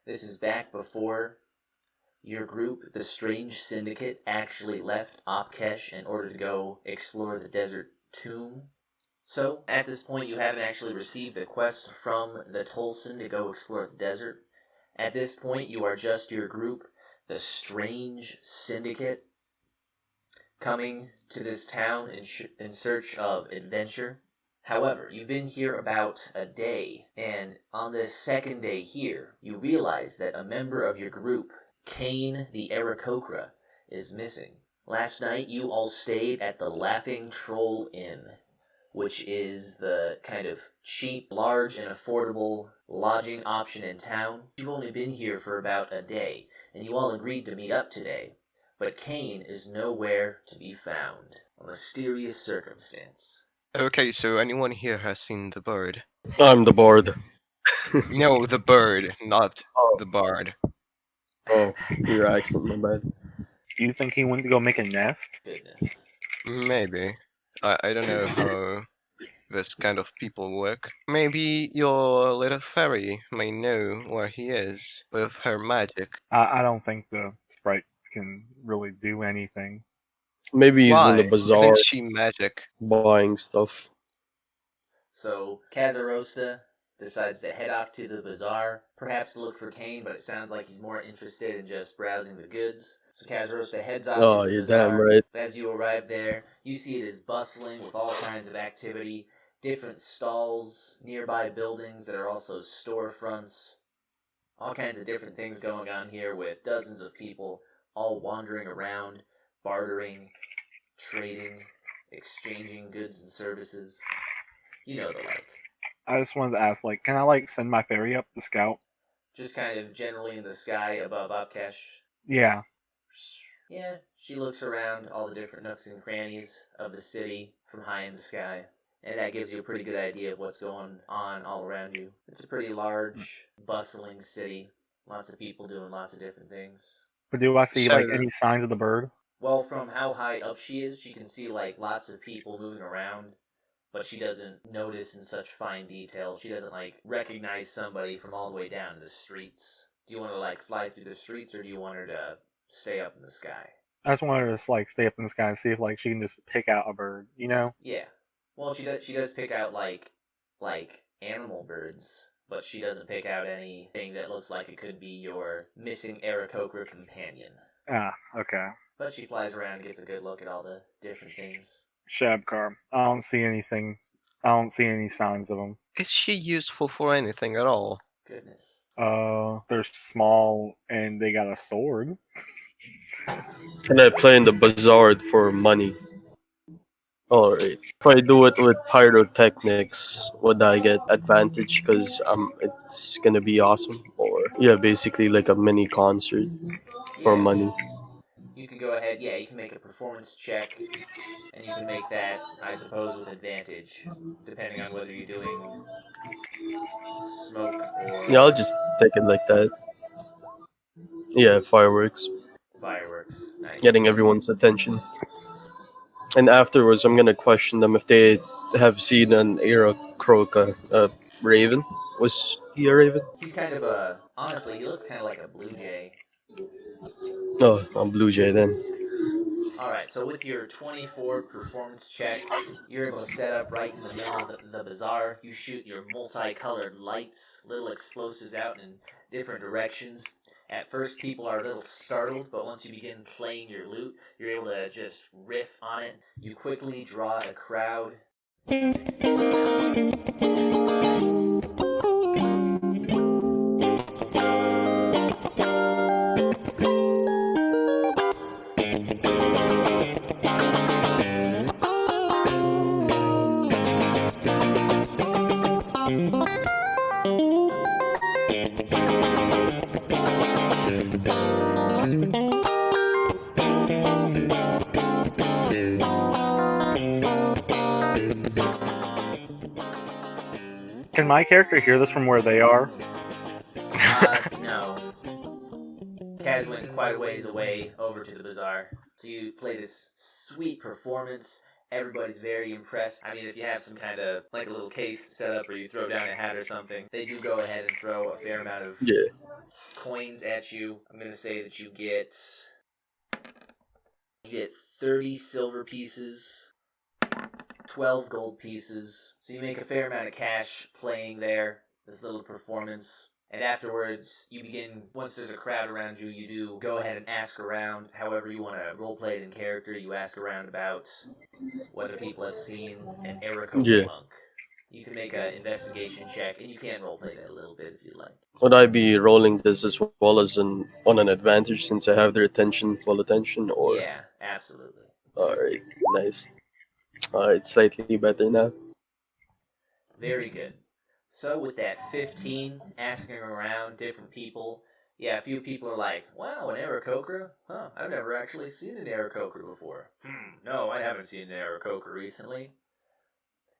This is back before your group, the Strange Syndicate, actually left Opkesh in order to go explore the desert tomb. So, at this point, you haven't actually received the quest from the Tolson to go explore the desert. At this point, you are just your group, the Strange Syndicate, coming to this town in search of adventure. However, you've been here about a day, and on this second day here, you realize that a member of your group, Cain the Aarakocra, is missing. Last night, you all stayed at the Laughing Troll Inn, which is the kind of cheap, large, and affordable lodging option in town. You've only been here for about a day, and you all agreed to meet up today. But Cain is nowhere to be found. A mysterious circumstance. Okay, so anyone here has seen the bird? I'm the bard. No, the bird, not Oh. the bard. Oh, your accent, my bad. You think he went to go make a nest? Goodness. Maybe. I don't know how this kind of people work. Maybe your little fairy may know where he is with her magic. I don't think the Sprite can really do anything. Maybe he's in the Why? bazaar Isn't she magic? buying stuff. So, Cazarosta decides to head off to the bazaar, perhaps to look for Cain, but it sounds like he's more interested in just browsing the goods. So Cazarosta heads off Oh, to the you're bazaar. damn right. As you arrive there, you see it is bustling with all kinds of activity, different stalls, nearby buildings that are also storefronts, all kinds of different things going on here with dozens of people all wandering around, bartering, trading, exchanging goods and services. You know the like. I just wanted to ask, can I send my fairy up to scout? Just kind of generally in the sky above Opkesh. Yeah. Yeah, she looks around all the different nooks and crannies of the city from high in the sky. And that gives you a pretty good idea of what's going on all around you. It's a pretty large, bustling city. Lots of people doing lots of different things. But do I see So- any signs of the bird? Well, from how high up she is, she can see lots of people moving around, but she doesn't notice in such fine detail. She doesn't recognize somebody from all the way down in the streets. Do you want to fly through the streets, or do you want her to stay up in the sky? I just want her to stay up in the sky and see if she can just pick out a bird, you know? Yeah. Well, she does pick out like animal birds, but she doesn't pick out anything that looks like it could be your missing Aarakocra companion. Ah, okay. But she flies around and gets a good look at all the different things. Shab'kaar. I don't see anything. I don't see any signs of them. Is she useful for anything at all? Goodness. They're small and they got a sword. Can I play in the bazaar for money? Alright. If I do it with pyrotechnics, would I get advantage because it's gonna be awesome? Or yeah, basically like a mini concert for Yeah. money. You can go ahead, you can make a performance check, and you can make that, I suppose, with advantage, depending on whether you're doing smoke or Yeah, I'll just take it like that. Yeah, fireworks. fireworks. Nice. Getting everyone's attention. And afterwards, I'm gonna question them if they have seen an Aarakocra raven. Was he a raven? He's kind of honestly, he looks kind of like a blue jay. Oh, a blue jay then. Alright, so with your 24 performance check, you're able to set up right in the middle of the bazaar. You shoot your multicolored lights, little explosives out in different directions. At first, people are a little startled, but once you begin playing your lute, you're able to just riff on it. You quickly draw a crowd. Can my character hear this from where they are? No. Kaz went quite a ways away over to the bazaar. So you play this sweet performance Everybody's very impressed. I mean, if you have some kind of, like a little case set up or you throw down a hat or something, they do go ahead and throw a fair amount of Yeah. coins at you. I'm going to say that you get 30 silver pieces, 12 gold pieces. So you make a fair amount of cash playing there, this little performance. And afterwards, you begin, once there's a crowd around you, you do go ahead and ask around, however you want to roleplay it in character. You ask around about whether people have seen an Aarakocra Yeah. monk. You can make an investigation check, and you can roleplay that a little bit if you'd like. Would I be rolling this as well as on an advantage since I have their full attention, or? Yeah, absolutely. Alright, nice. Alright, slightly better now. Very good. So with that 15, asking around different people, yeah, a few people are like, wow, an Aarakocra? Huh, I've never actually seen an Aarakocra before. No, I haven't seen an Aarakocra recently.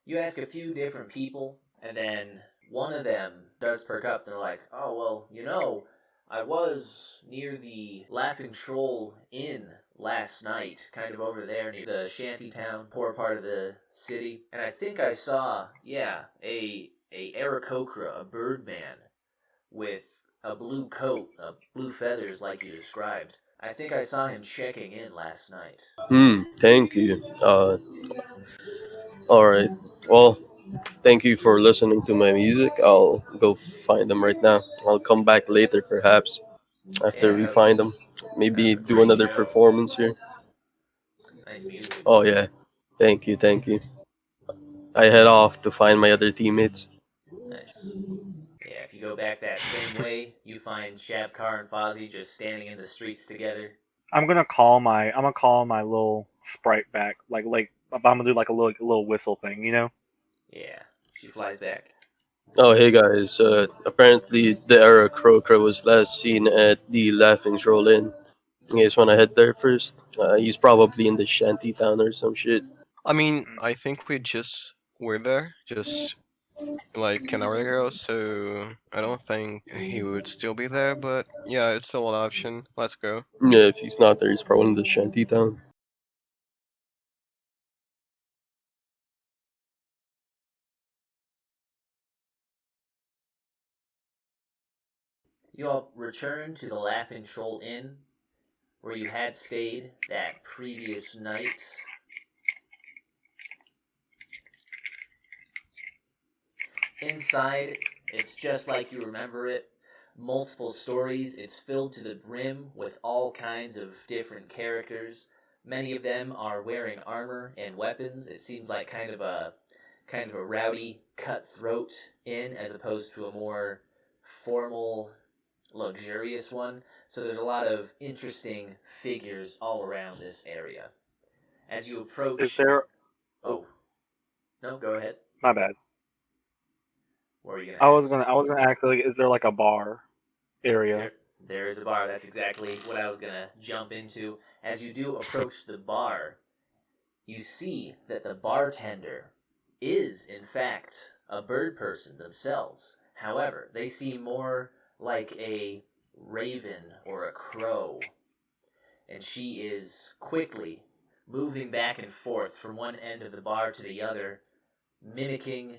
You ask a few different people, and then one of them does perk up. They're like, oh, well, you know, I was near the Laughing Troll Inn last night, kind of over there near the shanty town, poor part of the city, and I think I saw, a Aarakocra, a birdman, with a blue coat, blue feathers like you described. I think I saw him checking in last night. Thank you. Alright. Well, thank you for listening to my music. I'll go find them right now. I'll come back later, perhaps, after Yeah, we that was find them. Maybe a do great another show. performance here. Nice music. Oh, yeah. Thank you, thank you. I head off to find my other teammates. Nice. Yeah, if you go back that same way, you find Shab'kaar and Fozzee just standing in the streets together. I'm gonna call my little sprite back. I'm gonna do like a little whistle thing, you know? Yeah, she flies back. Oh, hey guys. Apparently, the Aarakocra was last seen at the Laughing Troll Inn. You guys want to head there first? He's probably in the shanty town or some shit. I mean, Mm. I think we just were there just like an hour ago, so I don't think he would still be there. But yeah, it's still an option. Let's go. Yeah, if he's not there, he's probably in the shanty town. You all return to the Laughing Troll Inn, where you had stayed that previous night. Inside, it's just like you remember it. Multiple stories. It's filled to the brim with all kinds of different characters. Many of them are wearing armor and weapons. It seems like kind of a rowdy, cutthroat inn as opposed to a more formal, luxurious one. So there's a lot of interesting figures all around this area. As you approach, Is there? oh no, go ahead. My bad. What were you gonna ask? I was gonna ask, like, is there like a bar area? There is a bar. That's exactly what I was gonna jump into. As you do approach the bar, you see that the bartender is, in fact, a bird person themselves. However, they seem more like a raven or a crow, and she is quickly moving back and forth from one end of the bar to the other, mimicking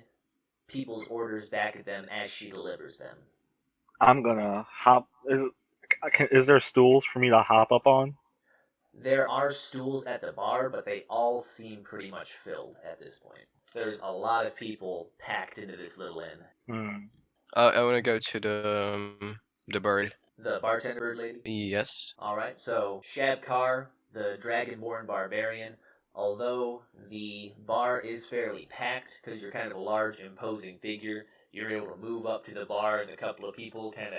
people's orders back at them as she delivers them. I'm gonna hop. Is there stools for me to hop up on? There are stools at the bar, but they all seem pretty much filled at this point. There's a lot of people packed into this little inn. I want to go to the bird. The bartender bird lady? Yes. Alright, so Shab'kaar, the Dragonborn Barbarian, although the bar is fairly packed, because you're kind of a large, imposing figure, you're able to move up to the bar and a couple of people kind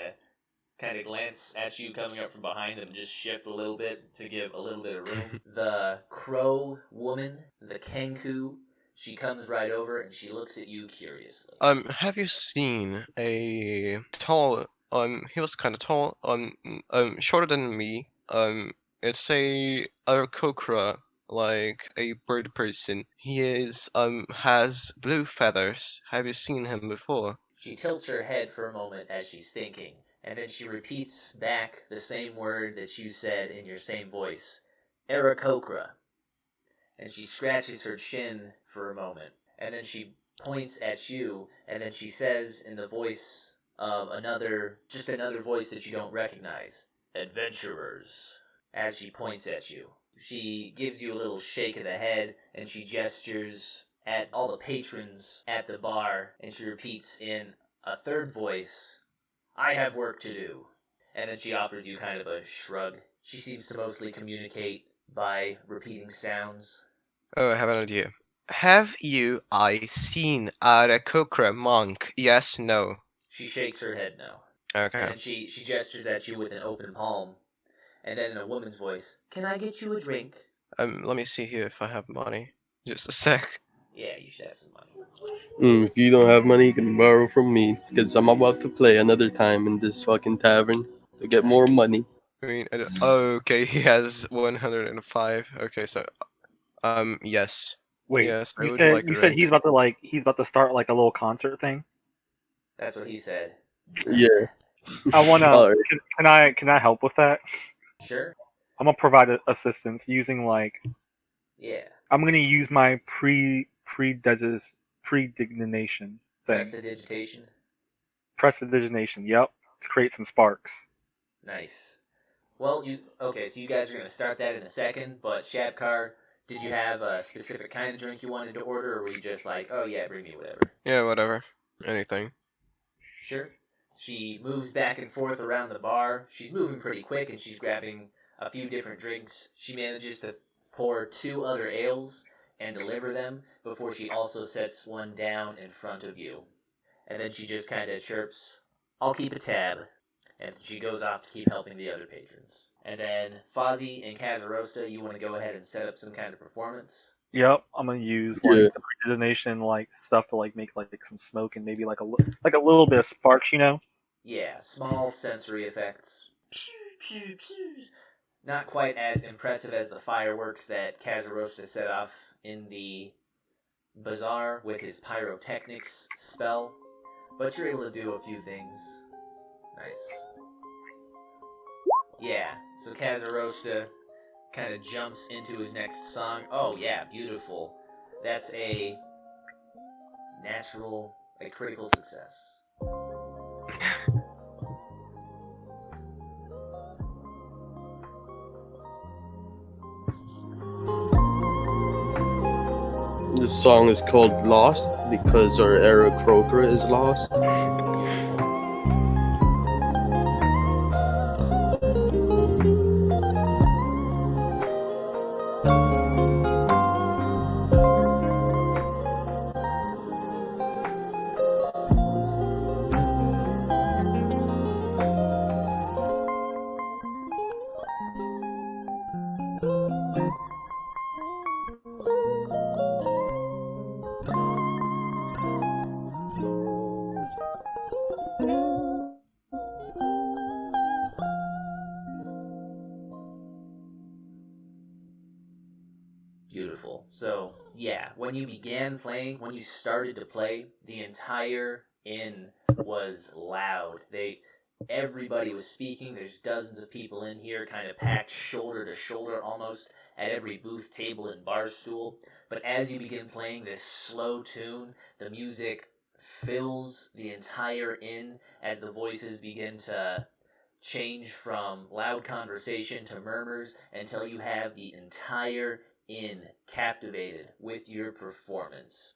of glance at you coming up from behind them and just shift a little bit to give a little bit of room. The crow woman, the Kenku, she comes right over and she looks at you curiously. Have you seen a tall? He was kind of tall. Shorter than me. It's a Aarakocra, like a bird person. He has blue feathers. Have you seen him before? She tilts her head for a moment as she's thinking, and then she repeats back the same word that you said in your same voice, Aarakocra. and she scratches her chin for a moment, and then she points at you, and then she says in the voice of another voice that you don't recognize, "Adventurers," as she points at you. She gives you a little shake of the head, and she gestures at all the patrons at the bar, and she repeats in a third voice, "I have work to do." And then she offers you kind of a shrug. She seems to mostly communicate by repeating sounds. Oh, I have an idea. Have I seen Aarakocra monk? Yes, no. She shakes her head no. Okay. And then she gestures at you with an open palm. And then in a woman's voice, "Can I get you a drink?" Let me see here if I have money. Just a sec. Yeah, you should have some money. If you don't have money, you can borrow from me, because I'm about to play another time in this fucking tavern to get more money. I mean, okay, he has 105. Okay, so, yes. Wait, Yes, I you would said like a you said drink. he's about to start like a little concert thing. That's what he said. Yeah. I wanna. Alright. Can I help with that? Sure. I'm gonna provide assistance using like Yeah. I'm gonna use my predigitation thing. Prestidigitation. Prestidigitation. Yep. To create some sparks. Nice. Well, so you guys are going to start that in a second, but Shab'kaar, did you have a specific kind of drink you wanted to order, or were you just like, "Oh yeah, bring me whatever"? Yeah, whatever. Anything. Sure. She moves back and forth around the bar. She's moving pretty quick, and she's grabbing a few different drinks. She manages to pour 2 other ales and deliver them before she also sets one down in front of you. And then she just kind of chirps, "I'll keep a tab." And she goes off to keep helping the other patrons. And then Fozzee and Cazarosta, you want to go ahead and set up some kind of performance? Yep. I'm gonna use like Yeah. the predigitation like stuff to like make like some smoke and maybe like a little bit of sparks. Yeah, small sensory effects. Not quite as impressive as the fireworks that Cazarosta set off in the bazaar with his pyrotechnics spell, but you're able to do a few things. Nice. Yeah, so Cazarosta kind of jumps into his next song. Oh yeah, beautiful. That's a critical success. This song is called Lost because our Aarakocra is lost. Beautiful. So, yeah, when you started to play, the entire inn was loud. Everybody was speaking. There's dozens of people in here, kind of packed shoulder to shoulder almost at every booth, table, and bar stool. But as you begin playing this slow tune, the music fills the entire inn as the voices begin to change from loud conversation to murmurs until you have the entire inn captivated with your performance.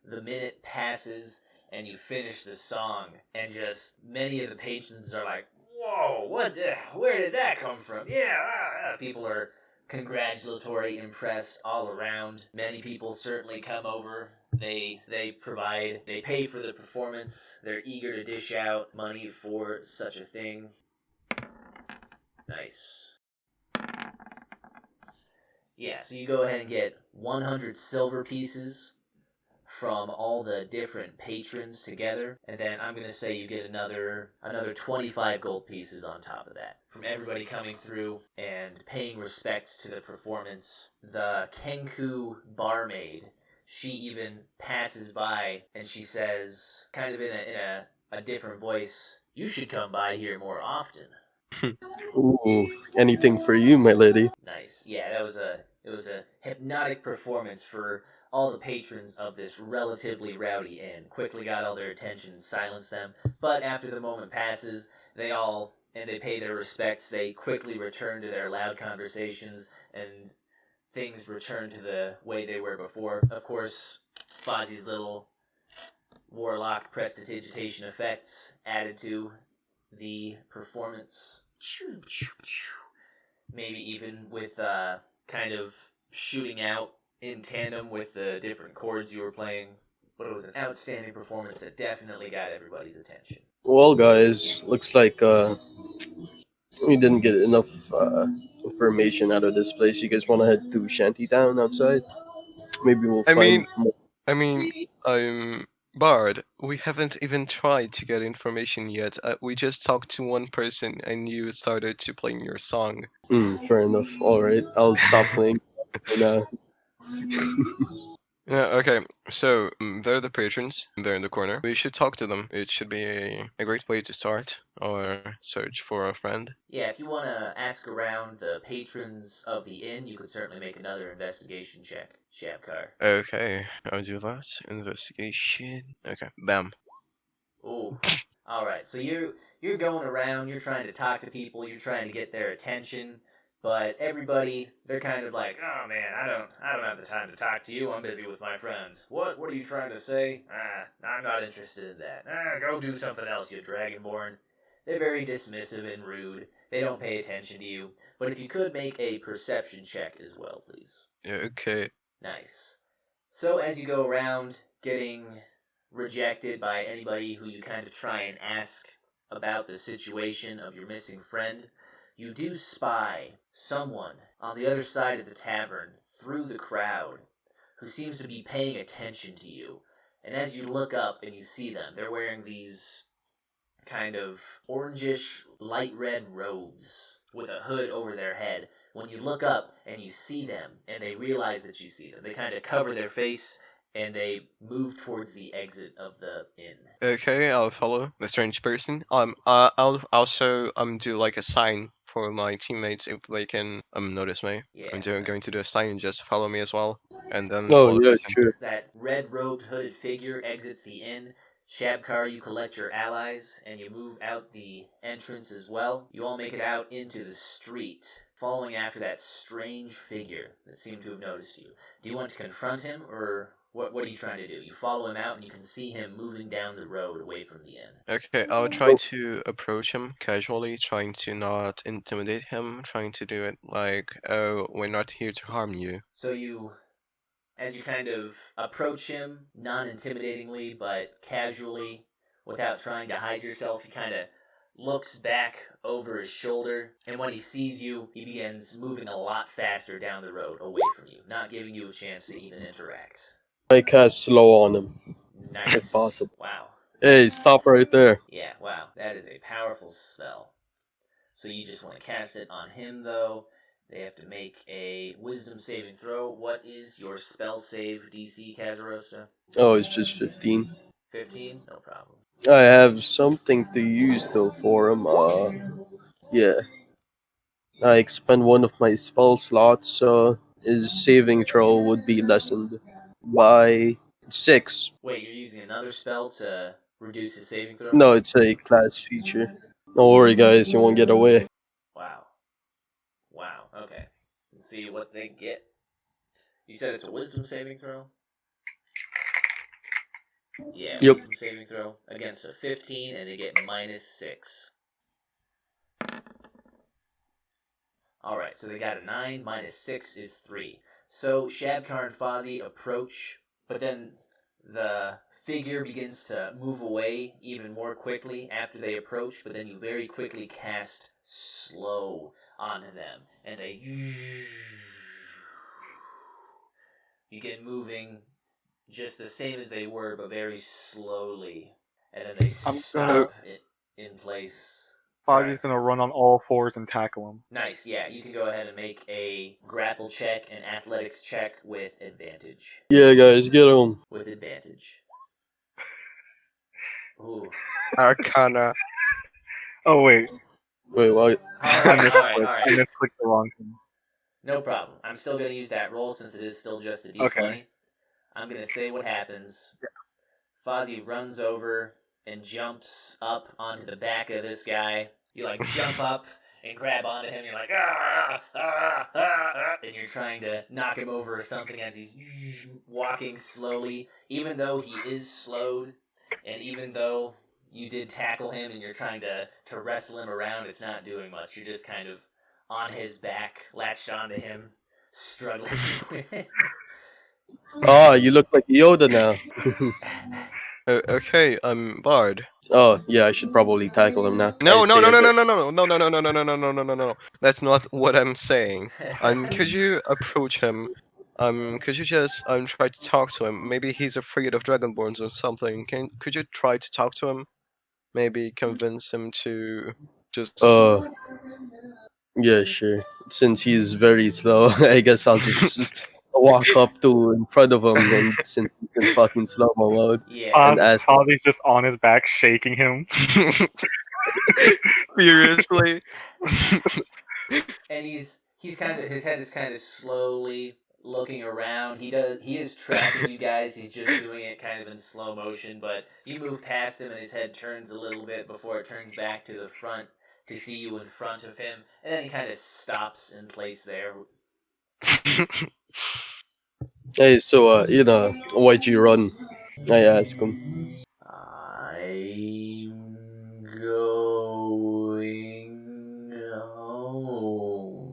The minute passes and you finish the song, and just many of the patrons are like, "Whoa, where did that come from?" Yeah, people are congratulatory, impressed all around. Many people certainly come over. They pay for the performance. They're eager to dish out money for such a thing. Nice. Yeah, so you go ahead and get 100 silver pieces from all the different patrons together, and then I'm going to say you get another 25 gold pieces on top of that from everybody coming through and paying respect to the performance. The Kenku barmaid, she even passes by and she says, kind of in a different voice, "You should come by here more often." Ooh, anything for you, my lady. Nice. Yeah, that was a It was a hypnotic performance for all the patrons of this relatively rowdy inn. Quickly got all their attention and silenced them. But after the moment passes, they pay their respects. They quickly return to their loud conversations, and things return to the way they were before. Of course, Fozzee's little Warlock prestidigitation effects added to the performance. Maybe even with kind of shooting out in tandem with the different chords you were playing. But it was an outstanding performance that definitely got everybody's attention. Well, guys, looks like we didn't get enough information out of this place. You guys want to head to Shantytown outside? Maybe we'll I find mean, more. Bard, we haven't even tried to get information yet. We just talked to one person and you started to playing your song. Fair enough. All right, I'll stop playing for now. Yeah, okay. So, they're the patrons. They're in the corner. We should talk to them. It should be a great way to start our search for a friend. Yeah, if you want to ask around the patrons of the inn, you could certainly make another investigation check, Shab'kaar. Okay, I'll do that. Investigation. Okay, bam. Ooh. Alright, so you're going around, you're trying to talk to people, you're trying to get their attention, but everybody, they're kind of like, oh man, I don't have the time to talk to you, I'm busy with my friends. What are you trying to say? I'm not interested in that. Go do something else, you Dragonborn. They're very dismissive and rude. They don't pay attention to you. But if you could make a perception check as well, please. Yeah, okay. Nice. So as you go around getting rejected by anybody who you kind of try and ask about the situation of your missing friend, you do spy someone on the other side of the tavern through the crowd who seems to be paying attention to you. And as you look up and you see them, they're wearing these kind of orangish light red robes with a hood over their head. When you look up and you see them and they realize that you see them, they kind of cover their face and they move towards the exit of the inn. Okay, I'll follow the strange person. I'll also do like a sign for my teammates if they can notice me. Yeah, I'm going nice. to do a sign and just follow me as well, and then Oh follow yeah, the person. sure. That red-robed hooded figure exits the inn. Shab'kaar, you collect your allies, and you move out the entrance as well. You all make it out into the street, following after that strange figure that seemed to have noticed you. Do you want to confront him, or what are you trying to do? You follow him out, and you can see him moving down the road away from the inn. Okay, I'll try to approach him casually, trying to not intimidate him, trying to do it like, oh, we're not here to harm you. So as you kind of approach him, non-intimidatingly, but casually, without trying to hide yourself, he kind of looks back over his shoulder, and when he sees you, he begins moving a lot faster down the road away from you, not giving you a chance to even interact. I cast slow on him. Nice. If possible. Wow. Hey, stop right there. Yeah, wow. That is a powerful spell. So you just want to cast it on him, though. They have to make a wisdom saving throw. What is your spell save DC, Cazarosta? Oh, it's just 15. 15? No problem. I have something to use though for him. Yeah. I expend one of my spell slots, so his saving throw would be lessened by 6. Wait, you're using another spell to reduce his saving throw? No, it's a class feature. Don't worry, guys, you won't get away. Wow. Wow, okay. Let's see what they get. You said it's a wisdom saving throw? Yeah, Yep. wisdom saving throw against a 15, and they get -6. Alright, so they got a 9, -6 is 3. So Shab'kaar and Fozzee approach, but then the figure begins to move away even more quickly after they approach, but then you very quickly cast slow onto them, and they begin moving just the same as they were, but very slowly, and then they stop in place. Fozzee's gonna run on all fours and tackle him. Nice, yeah. You can go ahead and make a grapple check and athletics check with advantage. Yeah, guys, get him. With advantage. Ooh. Arcana. Oh wait, Wait, what? Alright. I misclicked the wrong thing. No problem. I'm still going to use that roll since it is still just a d20. Okay. I'm going to say what happens. Fozzee runs over and jumps up onto the back of this guy. You like jump up and grab onto him. You're like, and you're trying to knock him over or something as he's walking slowly. Even though he is slowed, and even though you did tackle him and you're trying to wrestle him around, it's not doing much. You're just kind of on his back, latched onto him, struggling with it. Oh, you look like Yoda now. Okay, Bard. Oh, yeah, I should probably tackle him now. No, I no, say no, no, it- no, no, no, no, no, no, no, no, no, no, no, no, no, no. That's not what I'm saying. Could you approach him? Could you just try to talk to him? Maybe he's afraid of Dragonborns or something. Could you try to talk to him? Maybe convince him to just. Yeah, sure. Since he's very slow, I guess I'll just walk up to in front of him, and since he's in fucking slow-mo mode, Yeah. and ask him. Fozzie's just on his back, shaking him. Furiously. And he's kind of, his head is kind of slowly looking around. He is tracking you guys. He's just doing it kind of in slow motion, but you move past him and his head turns a little bit before it turns back to the front to see you in front of him, and then he kind of stops in place there. Hey, so why'd you run? I ask him. I'm going home.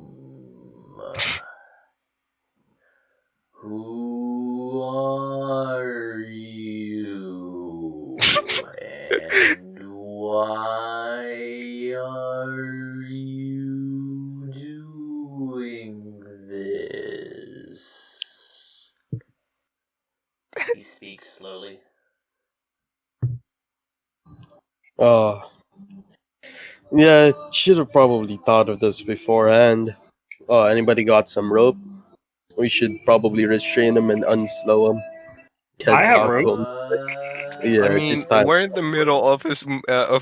Who are you? And why are you doing this? He speaks slowly. Oh, yeah, should have probably thought of this beforehand. Oh, anybody got some rope? We should probably restrain him and unslow him. Can't I have talk rope. to him. Yeah, I this mean, time. we're in the middle of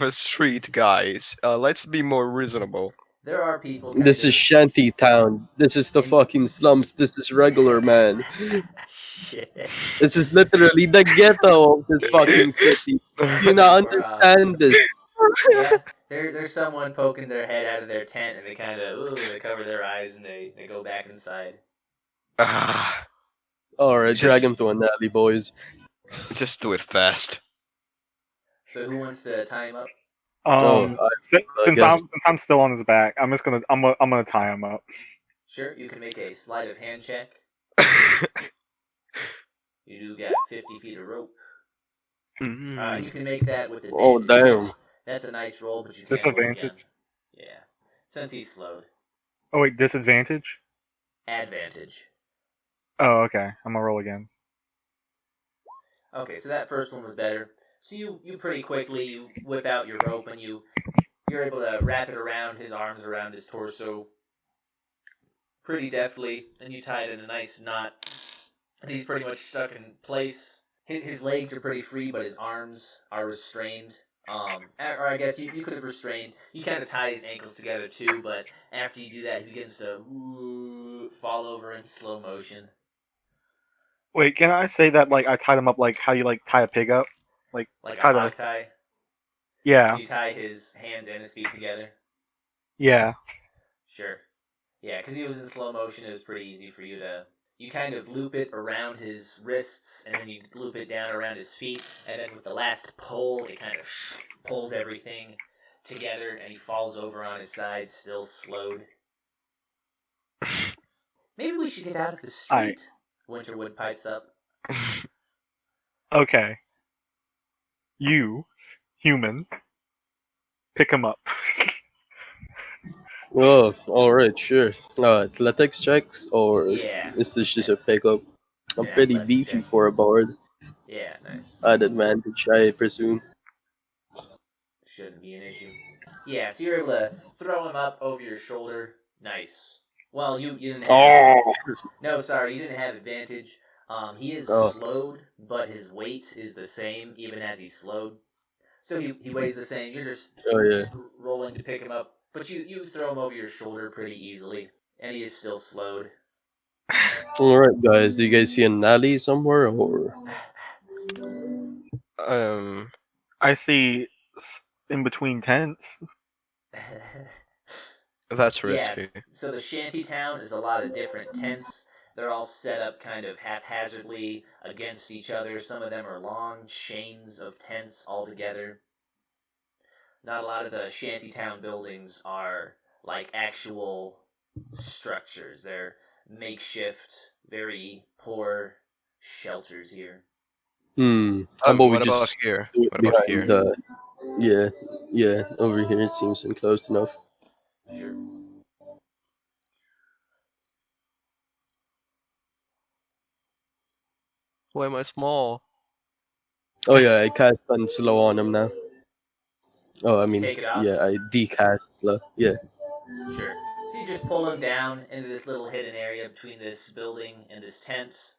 a street, guys. Let's be more reasonable. There are people. This is shanty town. This is the fucking slums. This is regular, man. Shit. This is literally the ghetto of this fucking city. Do you not understand this? Yeah, there's someone poking their head out of their tent and they kind of they cover their eyes and they go back inside. Ah, Alright, drag Just- him to an alley, boys. just do it fast. So who wants to tie him up? Since guess. I'm still on his back, I'm gonna tie him up. Sure, you can make a sleight of hand check. You do got 50 feet of rope. Mm. You can make that with advantage. Oh, damn. That's a nice roll, but you can't roll Disadvantage? again. Yeah, since he's slowed. Oh wait, disadvantage. Advantage. Oh, okay. I'm gonna roll again. Okay, so that first one was better. So you pretty quickly you whip out your rope and you're able to wrap it around his arms, around his torso, pretty deftly, and you tie it in a nice knot. And he's pretty much stuck in place. His legs are pretty free, but his arms are restrained. Or I guess you could have restrained. You kind of tie his ankles together too, but after you do that, he begins to fall over in slow motion. Wait, can I say that like I tied him up like how you like tie a pig up? Like a tie the- hog tie. Yeah, So you tie his hands and his feet together. yeah. Sure. Yeah, because he was in slow motion, it was pretty easy for you to... You kind of loop it around his wrists, and then you loop it down around his feet, and then with the last pull, it kind of pulls everything together, and he falls over on his side, still slowed. Maybe we should get out of the street, Winterwood pipes up. Okay. You, human, pick him up. Oh, alright, sure. Athletics checks, or Yeah. is this just a pickup? I'm Yeah, pretty athletics beefy check. for a bard. Yeah, nice. At advantage, I presume. Shouldn't be an issue. Yeah, so you're able to throw him up over your shoulder. Nice. Well, you didn't have... Oh! No, sorry, you didn't have advantage. He is Oh. slowed, but his weight is the same even as he's slowed. So he weighs the same. You're just Oh, yeah. rolling to pick him up, but you throw him over your shoulder pretty easily. and he is still slowed. Alright, guys. Do you guys see an alley somewhere? Or I see in between tents. that's Yes, risky. so the shanty town is a lot of different tents. They're all set up kind of haphazardly against each other. Some of them are long chains of tents all together. Not a lot of the shantytown buildings are like actual structures. They're makeshift, very poor shelters here. how about we What about just here? do it What about behind here? the? Yeah. Over here it seems enclosed enough. Sure. Why am I small? Oh yeah, I cast on slow on him now. Oh, I You mean, take it off? yeah, I decast slow. Yeah. Sure. So you just pull him down into this little hidden area between this building and this tent.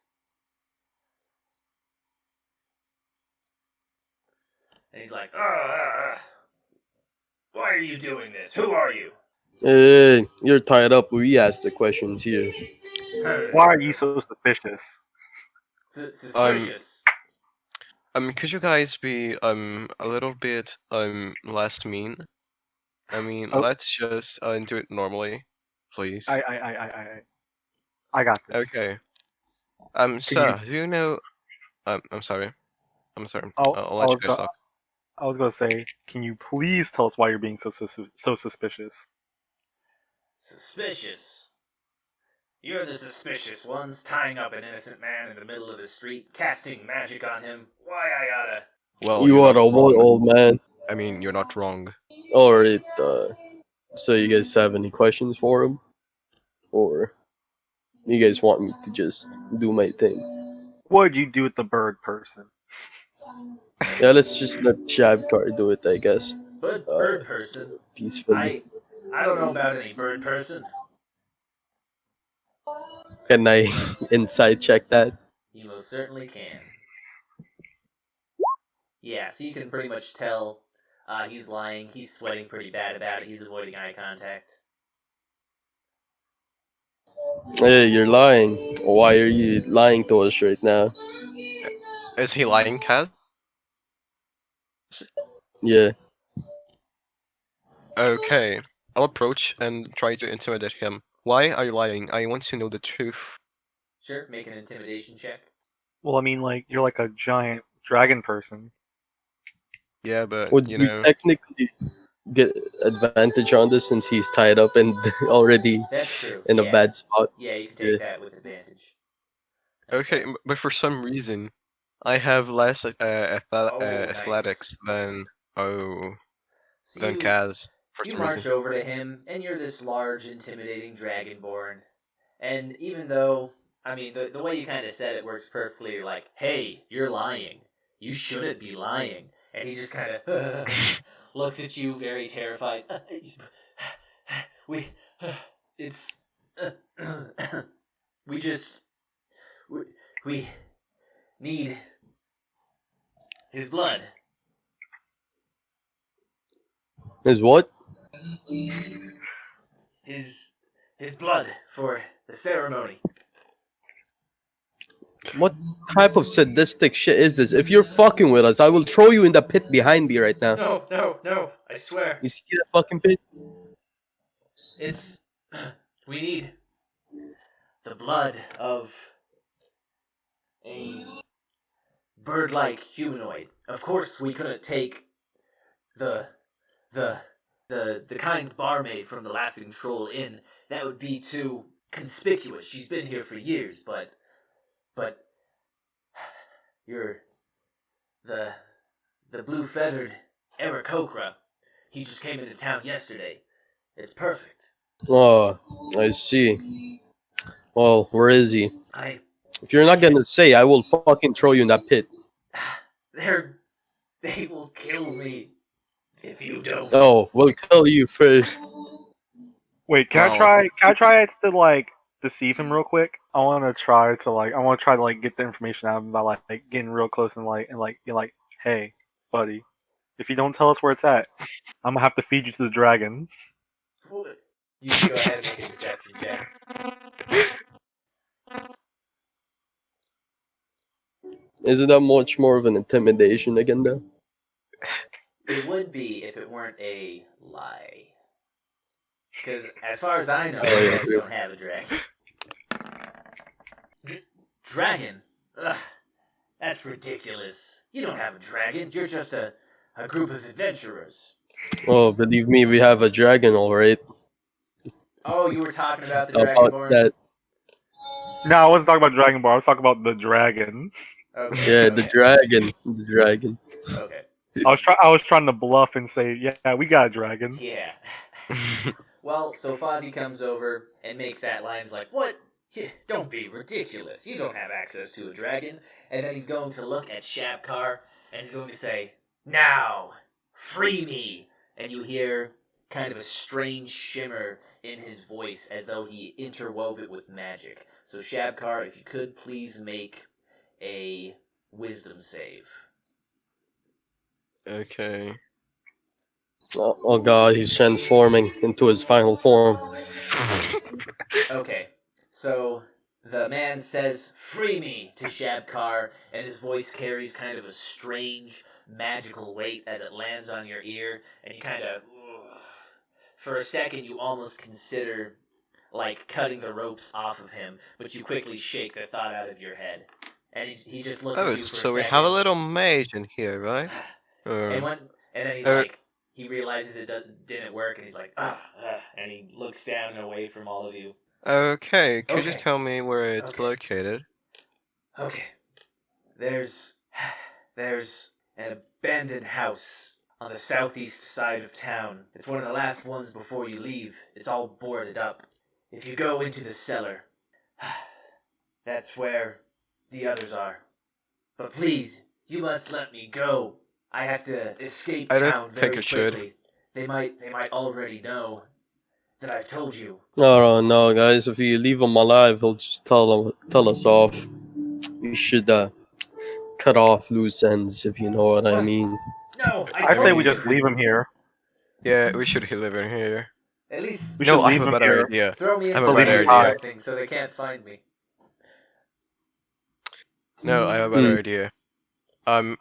And he's like, why are you doing this? Who are you? Hey, you're tied up. We ask the questions here. Why are you so suspicious? Suspicious. Could you guys be a little bit less mean? I mean, Oh. let's just do it normally, please. I got this. Okay. Sir, do you know? I'm sorry. I'll let you guys talk. I was gonna say, can you please tell us why you're being so suspicious? Suspicious. You're the suspicious ones, tying up an innocent man in the middle of the street, casting magic on him. Why I oughta... Well, You you're are not a what, wrong. old man? I mean, you're not wrong. Alright, so you guys have any questions for him? Or you guys want me to just do my thing? What'd you do with the bird person? Yeah, let's just let Shab'kaar do it, I guess. But bird person? Peacefully. I don't know about any bird person. Can I inside check that? You most certainly can. Yeah, so you can pretty much tell he's lying. He's sweating pretty bad about it. He's avoiding eye contact. Hey, you're lying. Why are you lying to us right now? Is he lying, Kaz? Yeah. Okay. I'll approach and try to intimidate him. Why are you lying? I want to know the truth. Sure, make an intimidation check. Well, I mean, like, you're like a giant dragon person. Yeah, but Would you we know. technically get advantage on this since he's tied up and already That's true. in a Yeah. bad spot? Yeah, you can take that with advantage. That's Okay, fair. but for some reason, I have less Nice. athletics than So Kaz. For you some march reason. over to him, and you're this large, intimidating Dragonborn. And even though, I mean, the way you kind of said it works perfectly. You're like, hey, you're lying. You shouldn't be lying. And he just kind of looks at you very terrified. It's, we just, we need his blood. Is what? His blood for the ceremony. What type of sadistic shit is this? If you're fucking with us, I will throw you in the pit behind me right now. No, I swear. You see that fucking pit? It's, we need the blood of a bird-like humanoid. Of course, we couldn't take the kind barmaid from the Laughing Troll in. That would be too conspicuous. She's been here for years, but you're the blue-feathered Aarakocra. He just came into town yesterday. It's perfect. Oh, I see. Well, where is he? If you're not gonna say, I will fucking throw you in that pit. They will kill me if you don't. Oh, we'll kill you first. Wait, can I try to like deceive him real quick? I want to try to get the information out of him by like getting real close and hey, buddy, if you don't tell us where it's at, I'm gonna have to feed you to the dragon. You can go ahead and make a deception check. Isn't that much more of an intimidation again, though? It would be if it weren't a lie. Because as far as I know, you guys don't have a dragon. Dragon? Ugh, that's ridiculous. You don't have a dragon. You're just a group of adventurers. Oh, believe me, we have a dragon, all right. Oh, you were talking about the About Dragonborn? that, No, I wasn't talking about Dragonborn. I was talking about the dragon. Okay. yeah, okay. the dragon. Okay. I was trying to bluff and say, yeah, we got a dragon. Yeah. Well, so Fozzee comes over and makes that line. He's like, what? Don't be ridiculous. You don't have access to a dragon. And then he's going to look at Shab'kaar and he's going to say, now, free me. And you hear kind of a strange shimmer in his voice as though he interwove it with magic. So Shab'kaar, if you could please make a wisdom save. Okay. Oh god, he's transforming into his final form. Okay, so the man says, free me, to Shab'kaar, and his voice carries kind of a strange, magical weight as it lands on your ear, and you kind of, for a second, you almost consider, like, cutting the ropes off of him, but you quickly shake the thought out of your head. And he just looks at you for a So second. we have a little mage in here, right? And then he realizes it didn't work, and he's like, and he looks down and away from all of you. Okay, could you Okay. tell me where it's Okay. located? Okay. There's an abandoned house on the southeast side of town. It's one of the last ones before you leave. It's all boarded up. If you go into the cellar, that's where the others are. But please, you must let me go. I have to escape I don't town think very you should. quickly. They might already know that I've told you. No, guys, if you leave him alive, he'll just tell us off. We should cut off loose ends, if you know what I What? mean. No, I say we told just you. leave him here. Yeah, we should live in here. At least We No, should I leave have a him better here. idea. throw me in I have a some better weird idea. something so they can't find me. No, I have a better idea.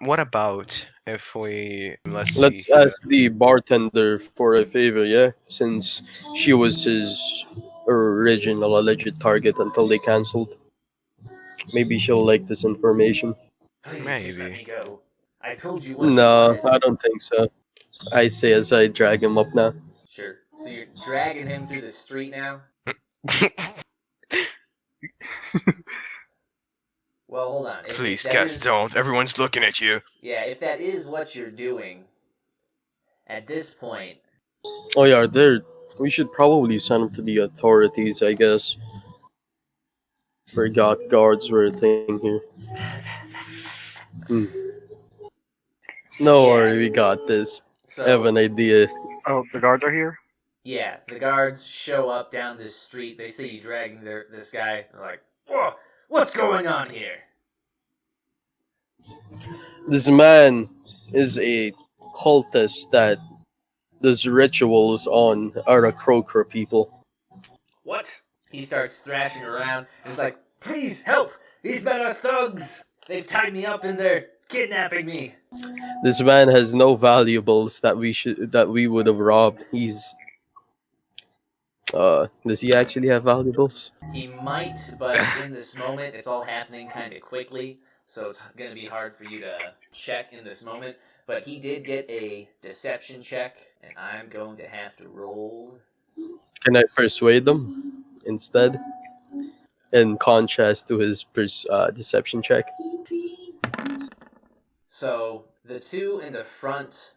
What about if let's Let's see. ask the bartender for a favor, yeah? Since she was his original alleged target until they cancelled. Maybe she'll like this information. Please, just let Maybe. me go. I told you what you No, wanted. I don't think so. I say as I drag him up now. Sure. So you're dragging him through the street now? Well, hold on. Please, if that guys, is- don't. Everyone's looking at you. Yeah, if that is what you're doing, at this point, Oh yeah, we should probably send him to the authorities, I guess. Forgot guards were a thing here. No Yeah. worry, we got this. so I have an idea. Oh, the guards are here? yeah, the guards show up down this street. They see you dragging this guy. They're like, "Whoa, what's going on here?" This man is a cultist that does rituals on Aarakocra people. What? He starts thrashing around and is like, "Please help! These men are thugs! They've tied me up and they're kidnapping me." This man has no valuables that we would have robbed. Does he actually have valuables? He might, but in this moment, it's all happening kind of quickly, so it's going to be hard for you to check in this moment. But he did get a deception check, and I'm going to have to roll. Can I persuade them instead? In contrast to his deception check. So the two in the front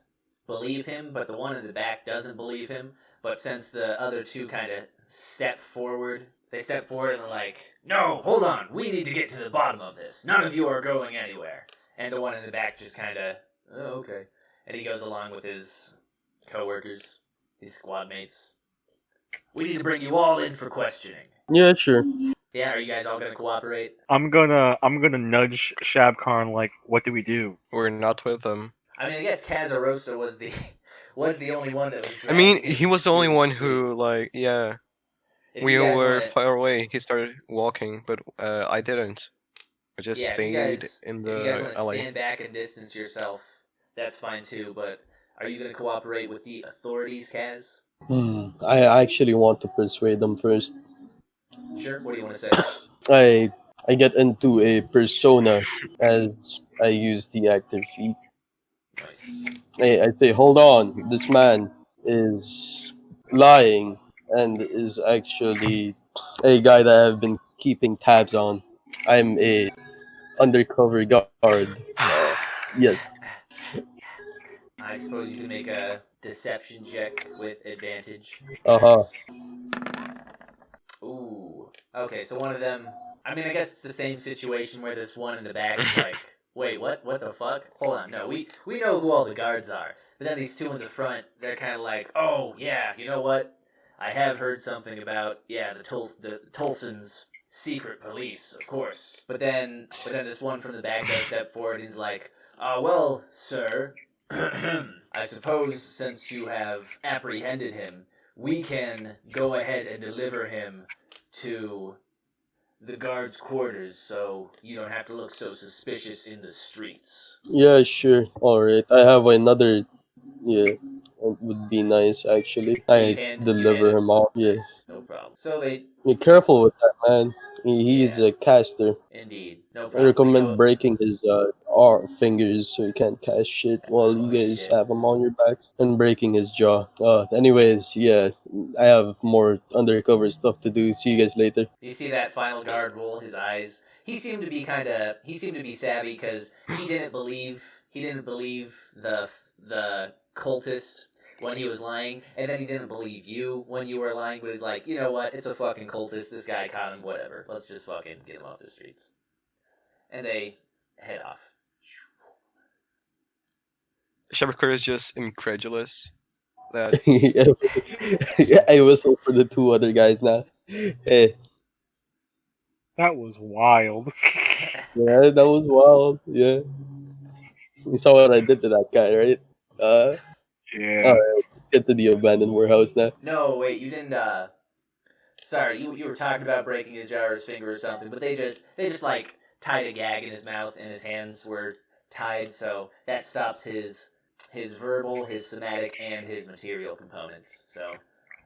believe him, but the one in the back doesn't believe him. But since the other two kind of step forward and they're like, "No, hold on, we need to get to the bottom of this. None of you are going anywhere." And the one in the back just kind of, "Oh, okay." And he goes along with his co-workers, his squad mates. "We need to bring you all in for questioning." Yeah, sure. Yeah, are you guys all going to cooperate? I'm gonna nudge Shab'kaar and like, what do we do? We're not with them. I mean, I guess Cazarosta was was the only one that was I mean, dragging he him was the through only the one street. who, like, yeah. If We you guys were want to, far away. He started walking, but I didn't. I just yeah, stayed in if you guys the want to alley. stand back and distance yourself, that's fine too. But are you going to cooperate with the authorities, Kaz? I actually want to persuade them first. Sure. What do you want to say? I get into a persona as I use the active feat. Nice. I say, hold on, this man is lying and is actually a guy that I've been keeping tabs on. I'm a undercover guard. Yes. I suppose you can make a deception check with advantage. Uh-huh. Nice. Ooh. Okay, so one of them. I mean, I guess it's the same situation where this one in the back is like, "Wait, what? What the fuck? Hold on, no, we know who all the guards are." But then these two in the front, they're kind of like, "Oh yeah, you know what? I have heard something about the Tolson's secret police, of course." But then this one from the back does step forward and he's like, well, sir, I suppose since you have apprehended him, we can go ahead and deliver him to the guards' quarters so you don't have to look so suspicious in the streets. Yeah, sure. Alright. I have another. Yeah. It would be nice, actually. So you I hand deliver him off. Yeah. Nice, no problem. So they, Be careful with that, man. He's yeah, a caster. indeed, no I problem. They recommend go, breaking his fingers so he can't cast shit while you oh guys shit. have him on your backs, and breaking his jaw. Anyways, yeah, I have more undercover stuff to do. See you guys later. You see that final guard roll his eyes. He seemed to be savvy because he didn't believe the cultist when he was lying, and then he didn't believe you when you were lying. But he's like, you know what? It's a fucking cultist. This guy caught him. Whatever. Let's just fucking get him off the streets. And they head off. Shab'kaar is just incredulous that Yeah, I whistle for the two other guys now. Hey, That was wild. yeah, that was wild. Yeah, you saw what I did to that guy, right? Yeah. Alright, let's get to the abandoned warehouse now. No, wait, you didn't. Sorry, you were talking about breaking his jaw or his finger or something, but they just like tied a gag in his mouth and his hands were tied, so that stops his verbal, his somatic, and his material components. So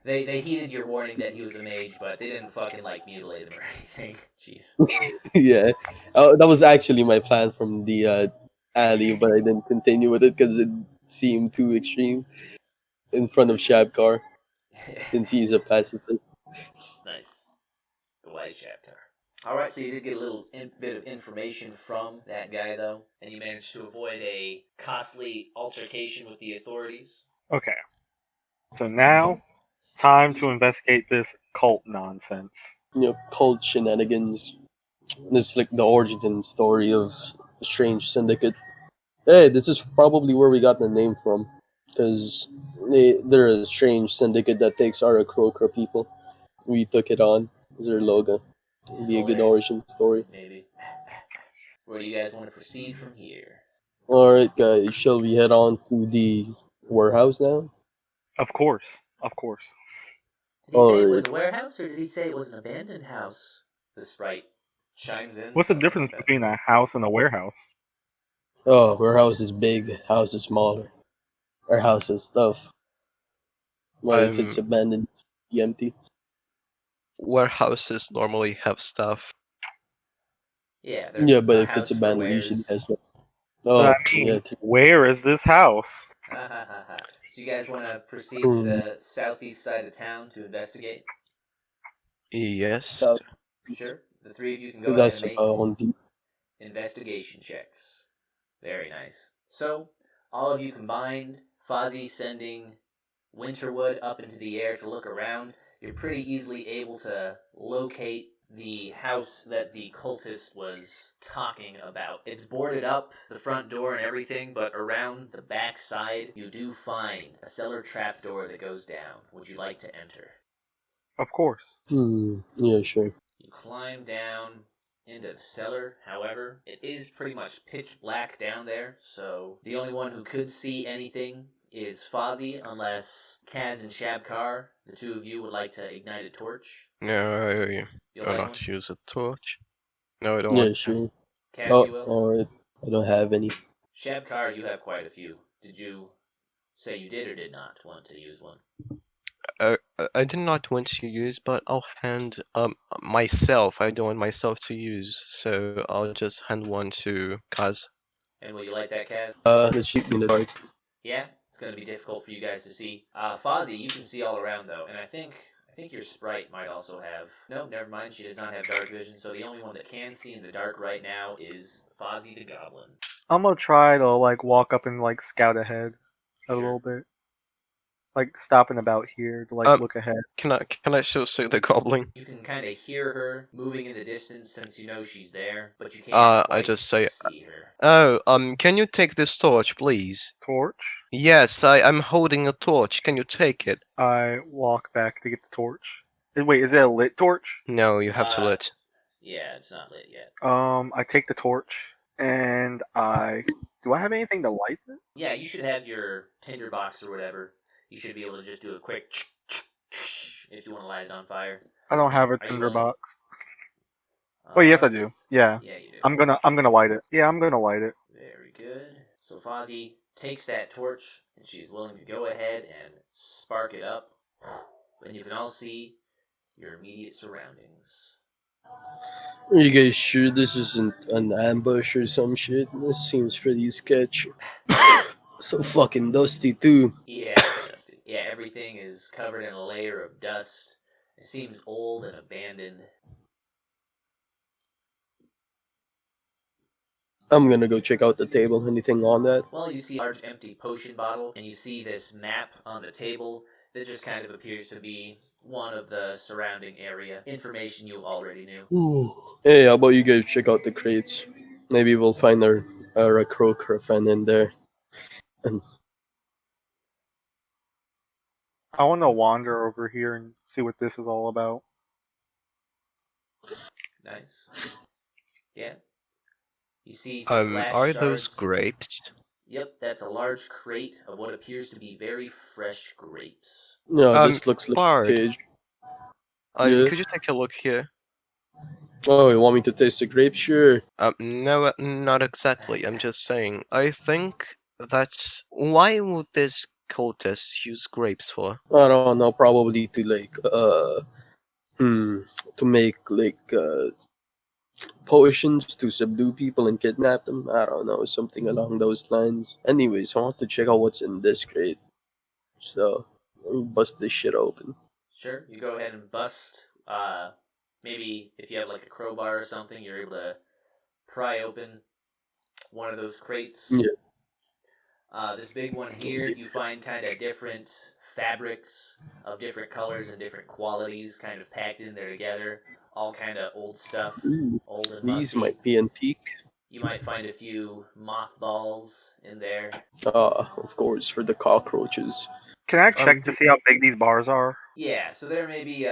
they heeded your warning that he was a mage, but they didn't fucking like mutilate him or anything. Jeez. Yeah, that was actually my plan from the alley, but I didn't continue with it because it seemed too extreme in front of Shab'kaar since he's a pacifist. Nice. The wise Shab'kaar. Alright, so you did get a little bit of information from that guy, though, and you managed to avoid a costly altercation with the authorities. Okay. So now, time to investigate this cult nonsense. Cult shenanigans. This is like the origin story of Strange Syndicate. Hey, this is probably where we got the name from, because they're a strange syndicate that takes Aarakocra people. We took it on as our logo. It'd be a good Stole theirs, origin story. maybe. Where do you guys want to proceed from here? Alright, guys, shall we head on to the warehouse now? Of course. Of course. Did he say it was Alright. a warehouse, or did he say it was an abandoned house? The Sprite chimes in. What's the something difference like that. between a house and a warehouse? Oh, warehouse is big, house is smaller. Our house is stuff. But if it's abandoned, it's empty. warehouses normally have stuff. Yeah, they're Yeah, but a if it's house for abandoned, usually wares. has stuff. But Oh, I mean, yeah. where is this house? So you guys want to proceed to Hmm. the southeast side of town to investigate? Yes. South. Sure. The three of you can go ahead That's and make on the. investigation checks. Very nice. So, all of you combined, Fozzee sending Winterwood up into the air to look around, you're pretty easily able to locate the house that the cultist was talking about. It's boarded up, the front door and everything, but around the back side, you do find a cellar trapdoor that goes down. Would you like to enter? Of course. Yeah, sure. You climb down into the cellar. However, it is pretty much pitch black down there, so the only one who could see anything is Fozzee, unless Kaz and Shab'kaar, the two of you, would like to ignite a torch. No, I You'll will light not one? use a torch. No, I don't Yeah, want. sure. Kaz, you will? Alright. I don't have any. Shab'kaar, you have quite a few. Did you say you did or did not want to use one? I did not want to use, but I'll hand myself. I don't want myself to use, so I'll just hand one to Kaz. And will you light that, Kaz? Let's shoot me in the dark. Yeah, it's going to be difficult for you guys to see. Fozzee, you can see all around though, and I think your Sprite might also have. No, never mind. She does not have dark vision, so the only one that can see in the dark right now is Fozzee the Goblin. I'm gonna try to like walk up and like scout ahead a little bit, like stopping about here to like look ahead. Can I still see the goblin? You can kind of hear her moving in the distance since you know she's there, but you can't I just say, see her. oh, can you take this torch, please? Torch. Yes, I'm holding a torch. Can you take it? I walk back to get the torch. Wait, is it a lit torch? No, you have to lit. Yeah, it's not lit yet. I take the torch and do I have anything to light it? Yeah, you should have your tinderbox or whatever. You should be able to just do a quick if you want to light it on fire. I don't have a Are you tinderbox. Oh yes, I do. Yeah, Yeah, you do. I'm gonna light it. Yeah, I'm gonna light it. Very good. So Fozzee takes that torch, and she's willing to go ahead and spark it up, and you can all see your immediate surroundings. Are you guys sure this isn't an ambush or some shit? This seems pretty sketchy. So fucking dusty too. Yeah, dusty. Yeah, everything is covered in a layer of dust. It seems old and abandoned. I'm gonna go check out the table. Anything on that? Well, you see a large empty potion bottle, and you see this map on the table that just kind of appears to be one of the surrounding area. Information you already knew. Ooh. Hey, how about you guys check out the crates? Maybe we'll find our Aarakocra friend in there. And I want to wander over here and see what this is all about. Nice. Yeah. You see Are those shards. grapes? Yep, that's a large crate of what appears to be very fresh grapes. no, this looks like Bard. a cage. Could you take a look here? Oh, you want me to taste the grape? Sure. No, not exactly. I'm just saying. I think that's why would this cultist use grapes for? I don't know. Probably to like to make like potions to subdue people and kidnap them. I don't know, something along those lines. Anyways, I want to check out what's in this crate. So let me bust this shit open. Sure, you go ahead and bust. Maybe if you have like a crowbar or something, you're able to pry open one of those crates. Yeah. This big one here, you find kind of different fabrics of different colors and different qualities kind of packed in there together. All kind of old stuff. Ooh, Old and these musty. might be antique. You might find a few mothballs in there. Of course, for the cockroaches. Can I check to see how big these bars are? Yeah, so there may be,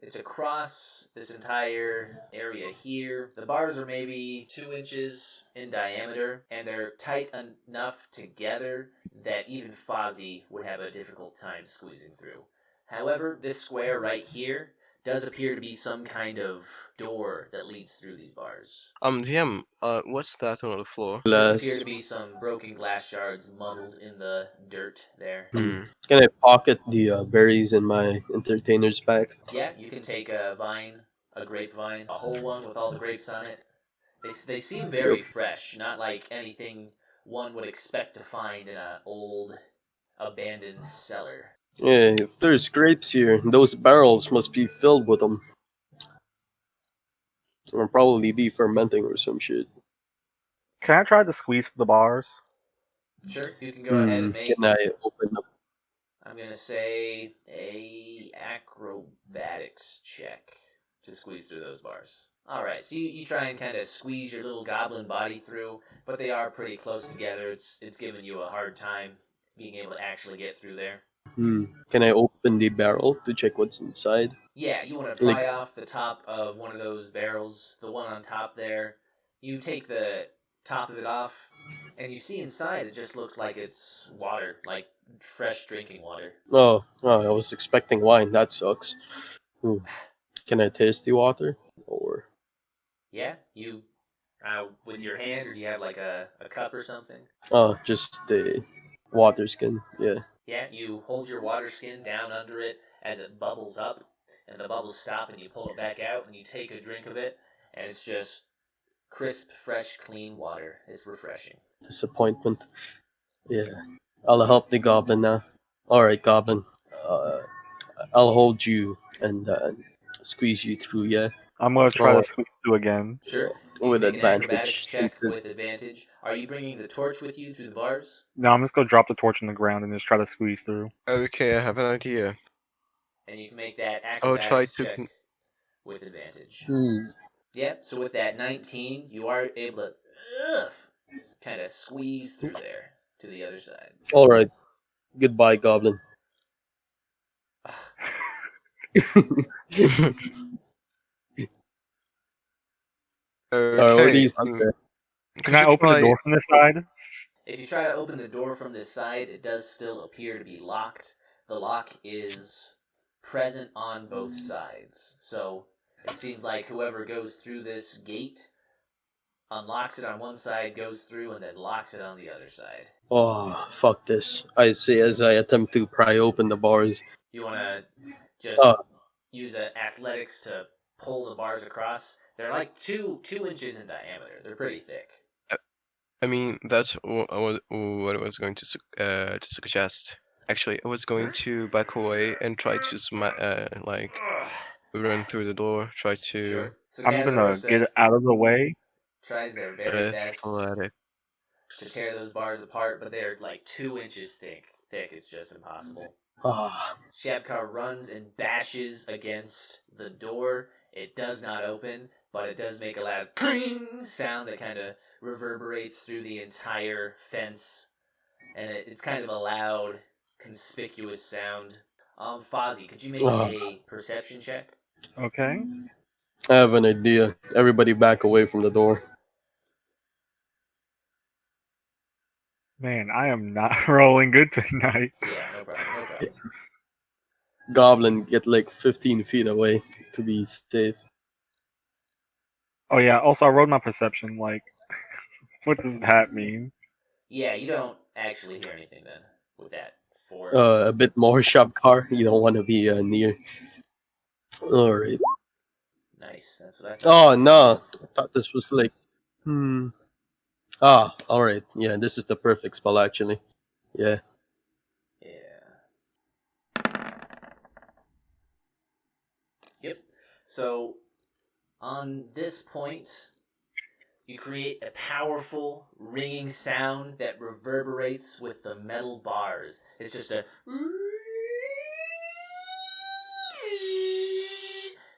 it's across this entire area here. The bars are maybe 2 inches in diameter, and they're tight enough together that even Fozzee would have a difficult time squeezing through. However, this square right here does appear to be some kind of door that leads through these bars. VM, what's that on the floor? Just appear to be some broken glass shards muddled in the dirt there. Hmm. Can I pocket the berries in my entertainer's bag? Yeah, you can take a vine, a grapevine, a whole one with all the grapes on it. They seem very fresh, not like anything one would expect to find in an old, abandoned cellar. Yeah, if there's grapes here, those barrels must be filled with them. Or probably be fermenting or some shit. Can I try to squeeze the bars? Sure, you can go ahead and make, Can I open up? I'm going to say, a acrobatics check to squeeze through those bars. Alright, so you try and kind of squeeze your little goblin body through, but they are pretty close together. It's giving you a hard time being able to actually get through there. Can I open the barrel to check what's inside? Yeah, you want to pry off the top of one of those barrels, the one on top there. You take the top of it off, and you see inside it just looks like it's water, like fresh drinking water. Oh, I was expecting wine. That sucks. Can I taste the water? Or Yeah, you with your hand, or do you have like a cup or something? just the water skin. Yeah. Yeah, you hold your water skin down under it as it bubbles up, and the bubbles stop, and you pull it back out, and you take a drink of it, and it's just crisp, fresh, clean water. It's refreshing. Disappointment. Yeah. I'll help the goblin now. All right, goblin. I'll hold you and squeeze you through. Yeah. I'm gonna try Oh, to squeeze through again. Sure. yeah. With Make an acrobatics advantage. check with advantage. Are you bringing the torch with you through the bars? No, I'm just gonna drop the torch on the ground and just try to squeeze through. Okay, I have an idea. And you can make that I'll try acrobatics to. check with advantage. Hmm. Yep, so with that 19, you are able to kind of squeeze through there to the other side. All right. Goodbye, goblin. What do you Okay. think there? Can I open the door from this side? If you try to open the door from this side, it does still appear to be locked. The lock is present on both sides. So it seems like whoever goes through this gate unlocks it on one side, goes through, and then locks it on the other side. Oh, fuck this. I say as I attempt to pry open the bars. You want to just use athletics to pull the bars across. They're like two inches in diameter. They're pretty thick. I mean, that's what I was going to suggest. Actually, I was going to back away and try to run through the door. Try to Sure. So I'm gonna Cazarosta get out of the way. tries their very best athletic. to tear those bars apart, but they're like 2 inches thick. It's just impossible. Shab'kaar runs and bashes against the door. It does not open, but it does make a loud cling sound that kind of reverberates through the entire fence. And it's kind of a loud, conspicuous sound. Fozzee, could you make a perception check? Okay. I have an idea. Everybody back away from the door. Man, I am not rolling good tonight. Yeah, no problem. Goblin, get like 15 feet away to be safe. Oh yeah, also I rolled my perception, like what does that mean? Yeah, you don't actually hear anything then with that 4. A bit more Shab'kaar. You don't want to be near. Alright. Nice, that's what I thought. Oh, no. I thought this was like... alright. Yeah, this is the perfect spell, actually. Yeah. Yep. So, on this point, you create a powerful, ringing sound that reverberates with the metal bars. It's just a...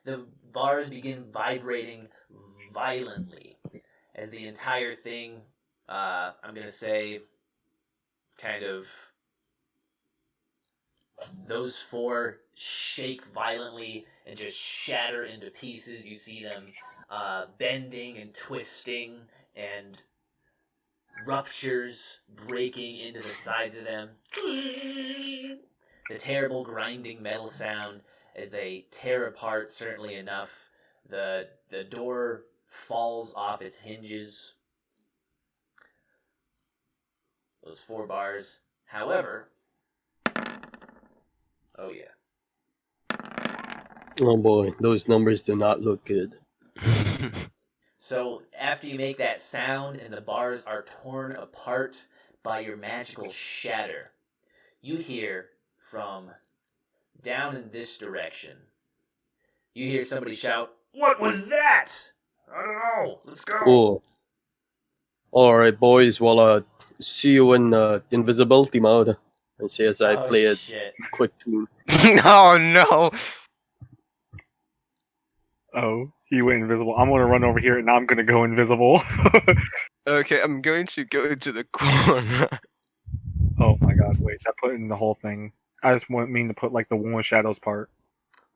The bars begin vibrating violently as the entire thing, I'm going to say, kind of... Those 4 shake violently and just shatter into pieces. You see them bending and twisting, and ruptures breaking into the sides of them. The terrible grinding metal sound as they tear apart, certainly enough. The door falls off its hinges. Those 4 bars. However... Oh, yeah. Oh boy, those numbers do not look good. So, after you make that sound and the bars are torn apart by your magical shatter, you hear from down in this direction, you hear somebody shout, "What was that? I don't know. Let's go." Oh. Alright, boys. Well, see you in invisibility mode. And see as I play a quick tune. Oh, no. Oh, he went invisible. I'm gonna run over here and I'm gonna go invisible. Okay, I'm going to go into the corner. Oh my god, wait, I put in the whole thing. I just mean to put like the one with shadows part.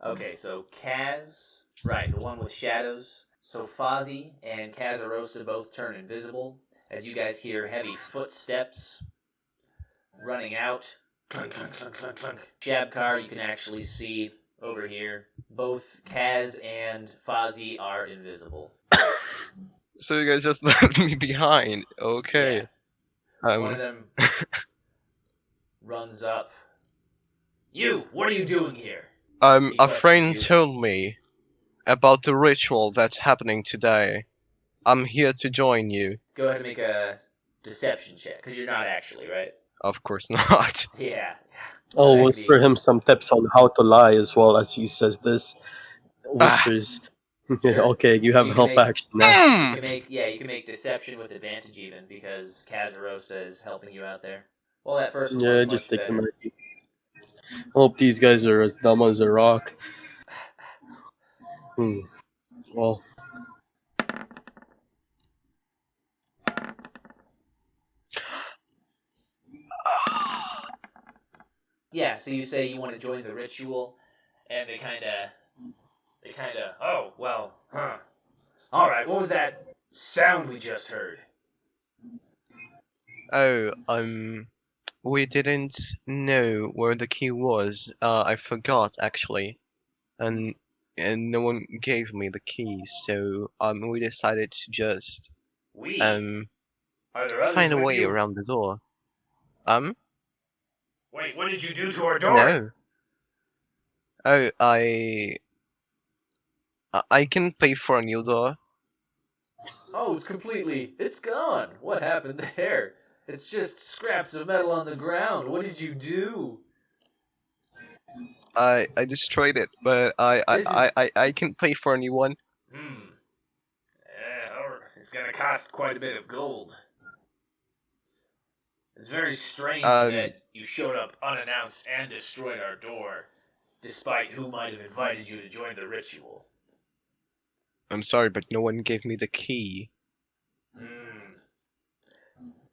Okay, so Kaz, right, the one with shadows. So Fozzee and Cazarosta both turn invisible as you guys hear heavy footsteps running out. Clunk, clunk, clunk, clunk, clunk. Shab'kaar, you can actually see over here. Both Kaz and Fozzee are invisible. So you guys just left me behind. Okay. One of them runs up. You, what are you doing here? He A questions friend you. told me about the ritual that's happening today. I'm here to join you. Go ahead and make a deception check, because you're not actually, right? Of course not. Yeah. I'll that could whisper be- him some tips on how to lie as well as he says this. Whispers. Sure. Okay, you So have you can help make- action now. You can make deception with advantage even, because Cazarosta is helping you out there. Well, that first one Yeah, was just much take better. the mic. Hope these guys are as dumb as a rock. Well, Yeah, so you say you want to join the ritual, and they kind of, oh, well, huh. All right, what was that sound we just heard? Oh, we didn't know where the key was. I forgot actually, and no one gave me the key, so we decided to just We? um Are there others find a with way you? around the door. Wait, what did you do to our door? No. Oh, I can pay for a new door. Oh, it's gone. What happened there? It's just scraps of metal on the ground. What did you do? I destroyed it, but I can pay for a new one. It's gonna cost quite a bit of gold. It's very strange Um, that you showed up unannounced and destroyed our door, despite who might have invited you to join the ritual. I'm sorry, but no one gave me the key.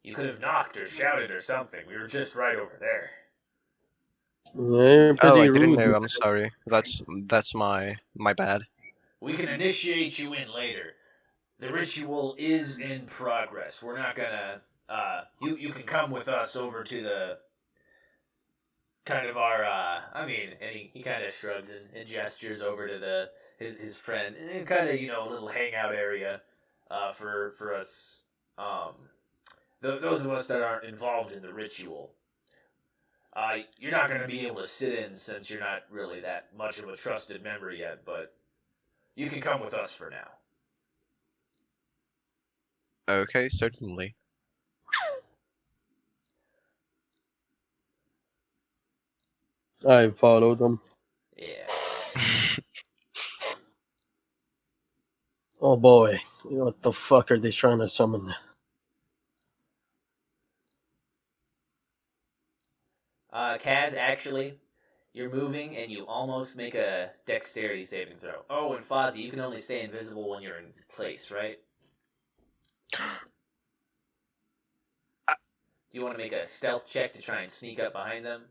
You could have knocked or shouted or something. We were just right over there. they're Oh, pretty I didn't rude. know. I'm sorry. That's my bad. We can initiate you in later. The ritual is in progress. We're not gonna. You can come with us over to the kind of our. And he kind of shrugs and gestures over to his friend, kind of a little hangout area, for us. Those of us that aren't involved in the ritual. You're not gonna be able to sit in since you're not really that much of a trusted member yet, but you can come with us for now. Okay, certainly. I followed them. Yeah. Oh boy, what the fuck are they trying to summon? Kaz, actually, you're moving and you almost make a dexterity saving throw. Oh, and Fozzee, you can only stay invisible when you're in place, right? Do you want to make a stealth check to try and sneak up behind them?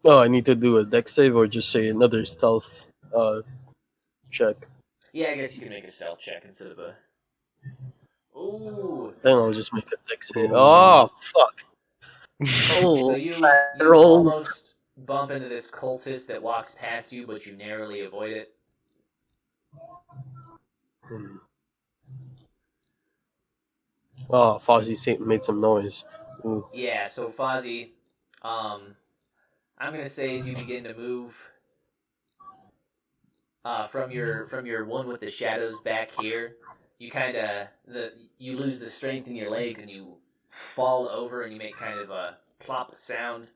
Oh, I need to do a dex save or just say another stealth check. Yeah, I guess you can make a stealth check instead of a... Ooh. Then I'll just make a dex save. Ooh. Oh fuck! So Oh, you rolls. almost bump into this cultist that walks past you, but you narrowly avoid it. Oh, Fozzee made some noise. Ooh. Yeah, so Fozzee, I'm gonna say as you begin to move from your one with the shadows back here, you you lose the strength in your legs and you fall over and you make kind of a plop sound,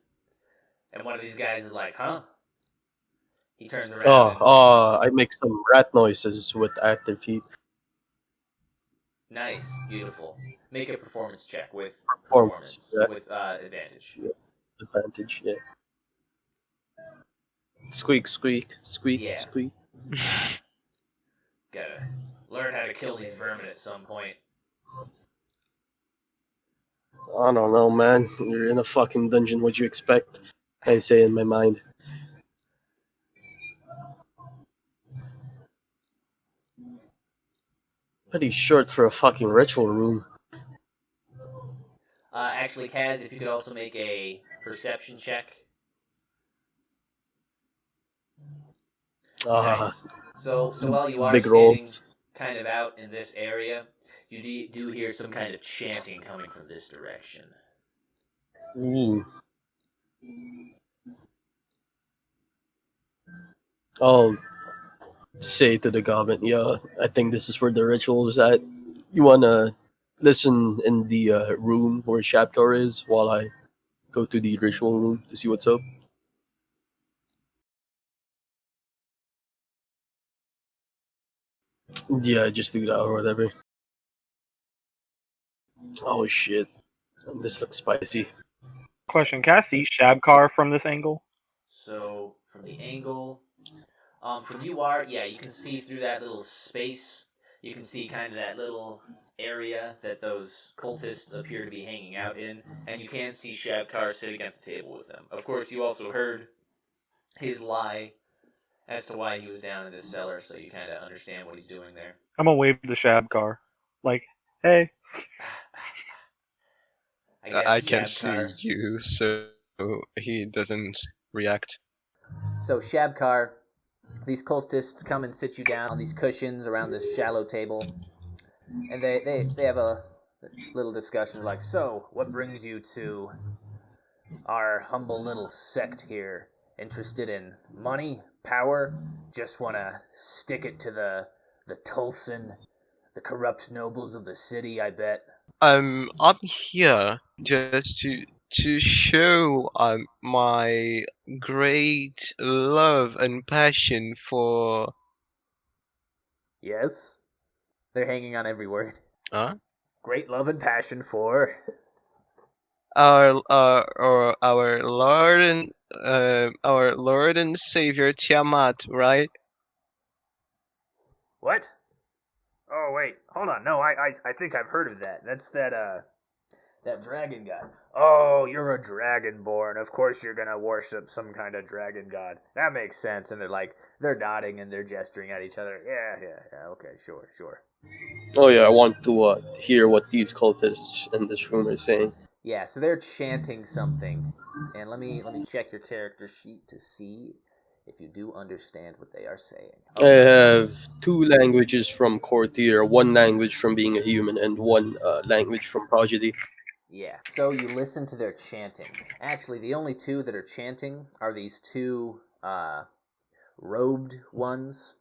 and one of these guys is like, "Huh?" He turns around. I make some rat noises with active feet. Nice, beautiful. Make a performance check with Yeah. with advantage. Advantage, yeah. Squeak, squeak, squeak, Yeah. squeak. Gotta learn how to kill these vermin at some point. I don't know, man. You're in a fucking dungeon. What'd you expect? I say in my mind. Pretty short for a fucking ritual room. Actually, Kaz, if you could also make a perception check. Nice. So while you are Big standing rolls. kind of out in this area, you do hear some kind of chanting coming from this direction. Ooh. I'll say to the goblin, yeah, I think this is where the ritual is at. You wanna listen in the room where Shab'kaar is while I go to the ritual room to see what's up? Yeah, just do that or whatever. Oh shit. This looks spicy. Question: can I see Shab'kaar from this angle? So from the angle, from you are, yeah, you can see through that little space. You can see kind of that little area that those cultists appear to be hanging out in, and you can see Shab'kaar sitting at the table with them. Of course, you also heard his lie as to why he was down in this cellar, so you kind of understand what he's doing there. I'm gonna wave to Shab'kaar, like, hey. I guess I can Shab'kaar. see you, so he doesn't react. So Shab'kaar, these cultists come and sit you down on these cushions around this shallow table, and they have a little discussion like, so what brings you to our humble little sect here? Interested in money, power? Just want to stick it to the Tulsin, the corrupt nobles of the city, I bet. I'm here just to show my great love and passion for Yes? They're hanging on every word. huh? Great love and passion for... Our Lord and Savior Tiamat, right? What? Oh, wait. Hold on. No, I think I've heard of that. That's that dragon god. Oh, you're a dragonborn. Of course you're gonna worship some kind of dragon god. That makes sense. And they're nodding and they're gesturing at each other. Yeah. Okay, sure. Oh yeah, I want to hear what these cultists in this room are saying. Yeah, so they're chanting something. And let me check your character sheet to see if you do understand what they are saying. I have 2 languages from Courtier, 1 language from being a human, and 1 language from Prodigy. Yeah, so you listen to their chanting. Actually, the only two that are chanting are these two robed ones.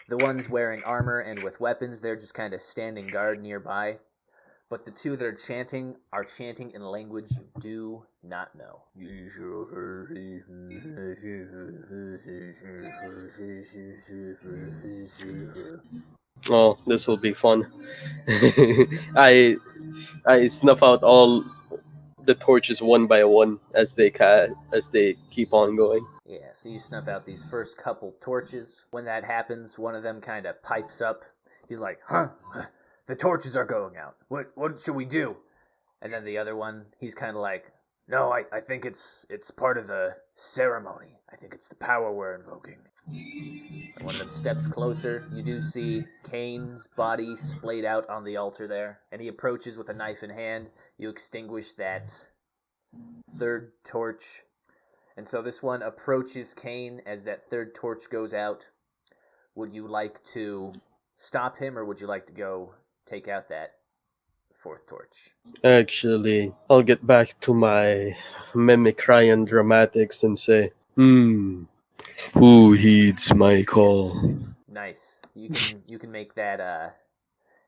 The ones wearing armor and with weapons, they're just kind of standing guard nearby. But the two that are chanting in a language you do not know. Oh, this will be fun. I I snuff out all the torches one by one as they keep on going. Yeah, so you snuff out these first couple torches. When that happens, one of them kind of pipes up. He's like, "Huh? The torches are going out. What should we do?" And then the other one, he's kind of like, "No, I think it's part of the ceremony. I think it's the power we're invoking." And one of them steps closer. You do see Cain's body splayed out on the altar there, and he approaches with a knife in hand. You extinguish that third torch. And so this one approaches Cain as that third torch goes out. Would you like to stop him, or would you like to go take out that fourth torch? Actually, I'll get back to my mimicry dramatics and say, who heeds my call? Nice. You can make that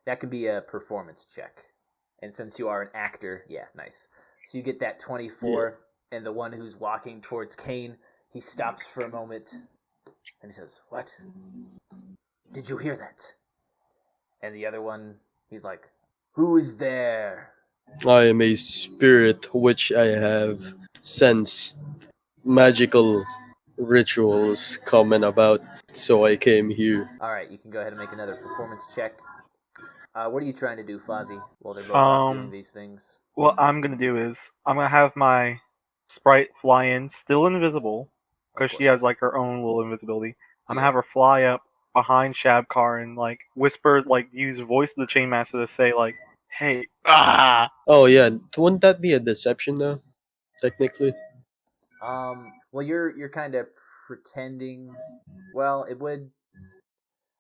that can be a performance check. And since you are an actor, yeah, nice. So you get that 24, and the one who's walking towards Cain, he stops for a moment and he says, "What? Did you hear that?" And the other one, he's like, "Who is there?" I am a spirit which I have sensed magical rituals coming about, so I came here. All right, you can go ahead and make another performance check. What are you trying to do, Fozzee, while they're both off doing these things? What I'm gonna do is I'm gonna have my Sprite fly in, still invisible, because she has like her own little invisibility. I'm gonna have her fly up behind Shab'kaar and like whisper, like use voice of the Chainmaster to say like, Hey, Oh yeah, wouldn't that be a deception though? Technically. Well, you're kind of pretending. Well, it would.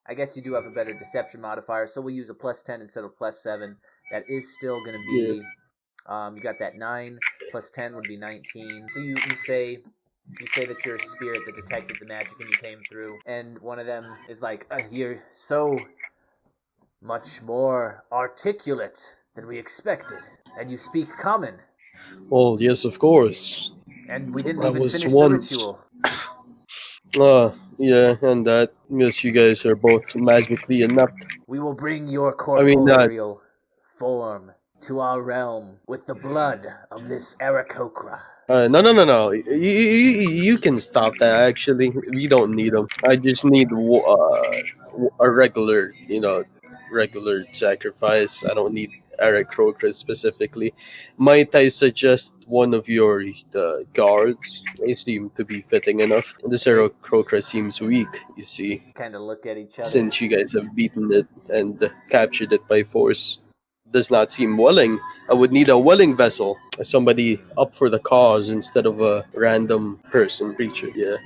I guess you do have a better deception modifier, so we'll use a +10 instead of +7. That is still going to Yeah. be. You got that 9 plus 10 would be 19. So you say that you're a spirit that detected the magic and you came through, and one of them is like, "You're so much more articulate than we expected, and you speak common, Well, yes, of course. and we didn't I even was finish the once. ritual." Yeah, and that. Yes, you guys are both magically inept. We will bring your I mean, corporeal form to our realm with the blood of this Aarakocra. no. You can stop that. Actually, we don't need them. I just need a regular, regular sacrifice. I don't need Aarakocra specifically. Might I suggest one of your guards? They seem to be fitting enough. This Aarakocra seems weak. You see, Kind of look at each other. since you guys have beaten it and captured it by force. Does not seem willing. I would need a willing vessel, somebody up for the cause instead of a random person creature. Yeah.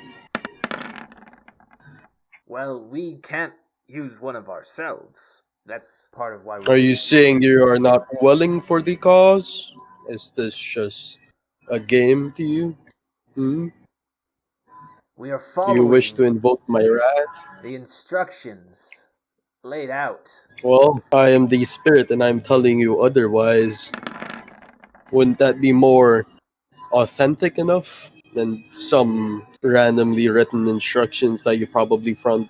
Well, we can't use one of ourselves. That's part of why Are you saying you are not willing for the cause? Is this just a game to you? Hmm? we are Do you wish to following invoke my wrath? the instructions laid out. Well, I am the spirit and I'm telling you otherwise. Wouldn't that be more authentic enough than some randomly written instructions that you probably found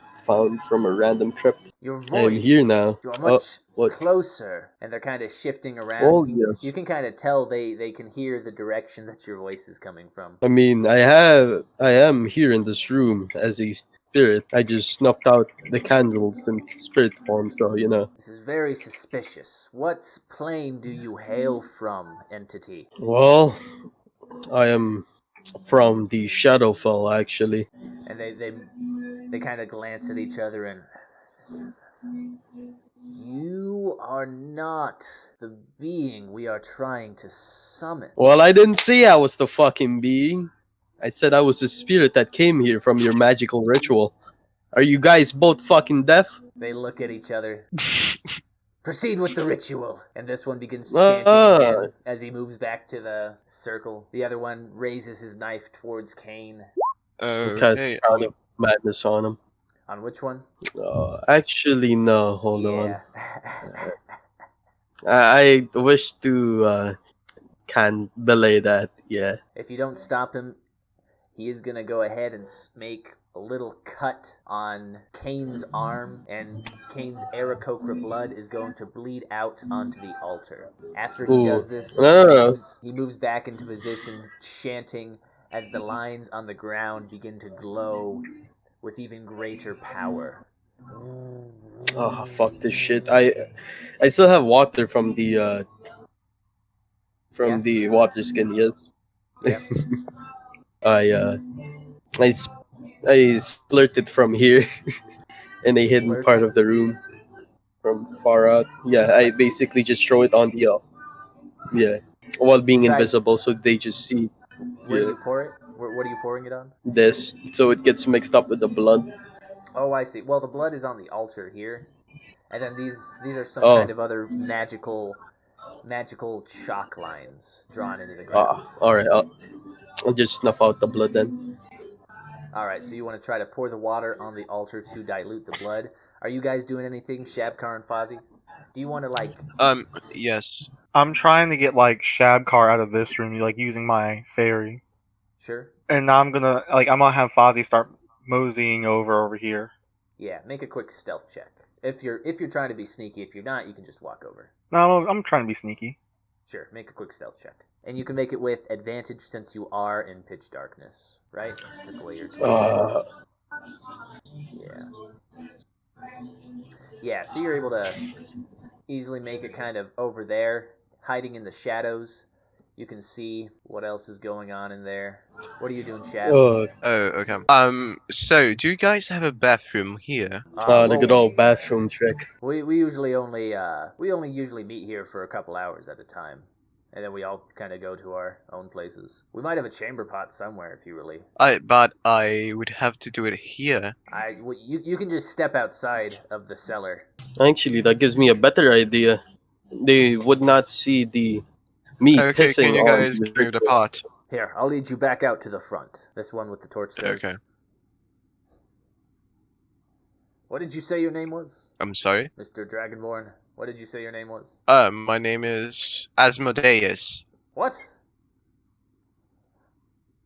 from a random crypt? Your I am here voice, now. you're Oh, much what? closer, and they're kind of shifting around. Well, yes. You can kind of tell they can hear the direction that your voice is coming from. I mean, I am here in this room as a spirit. I just snuffed out the candles in spirit form, so This is very suspicious. What plane do you hail from, entity? Well, I am from the Shadowfell, actually. And they kind of glance at each other and you are not the being we are trying to summon. Well, I didn't say I was the fucking being. I said I was the spirit that came here from your magical ritual. Are you guys both fucking deaf? They look at each other. Proceed with the ritual. And this one begins chanting again as he moves back to the circle. The other one raises his knife towards Cain. Cast out of madness on him. On which one? Actually, no. Hold on. Yeah. I wish to can belay that. Yeah. If you don't stop him, he is going to go ahead and make a little cut on Cain's arm, and Cain's Aarakocra blood is going to bleed out onto the altar. After he does this, he moves back into position, chanting as the lines on the ground begin to glow with even greater power. Oh, fuck this shit. I still have water from the the water skin, yes. Yeah. I splurted from here in a hidden part of the room from far out. Yeah, I basically just throw it on the while being invisible, so they just see. Where do you pour it? What are you pouring it on? This, so it gets mixed up with the blood. Oh, I see. Well, the blood is on the altar here, and then these are some kind of other magical chalk lines drawn into the ground. All right, I'll just snuff out the blood then. All right, so you want to try to pour the water on the altar to dilute the blood. Are you guys doing anything, Shab'kaar and Fozzee? Do you want to Yes. I'm trying to get like Shab'kaar out of this room, like using my fairy. Sure. And now I'm gonna have Fozzee start moseying over here. Yeah, make a quick stealth check. If you're trying to be sneaky, if you're not, you can just walk over. No, I'm trying to be sneaky. Sure, make a quick stealth check. And you can make it with advantage since you are in pitch darkness, right? Took away your Yeah, so you're able to easily make it kind of over there, hiding in the shadows. You can see what else is going on in there. What are you doing, Shab? Oh, okay. So do you guys have a bathroom here? The good old bathroom trick. We usually only usually meet here for a couple hours at a time, and then we all kind of go to our own places. We might have a chamber pot somewhere if you really. But I would have to do it here. You can just step outside of the cellar. Actually, that gives me a better idea. They would not see me Okay, pissing can you on guys the move the pot? Here, I'll lead you back out to the front. This one with the torch says. Okay. What did you say your name was? I'm sorry? Mr. Dragonborn, what did you say your name was? My name is Asmodeus. What?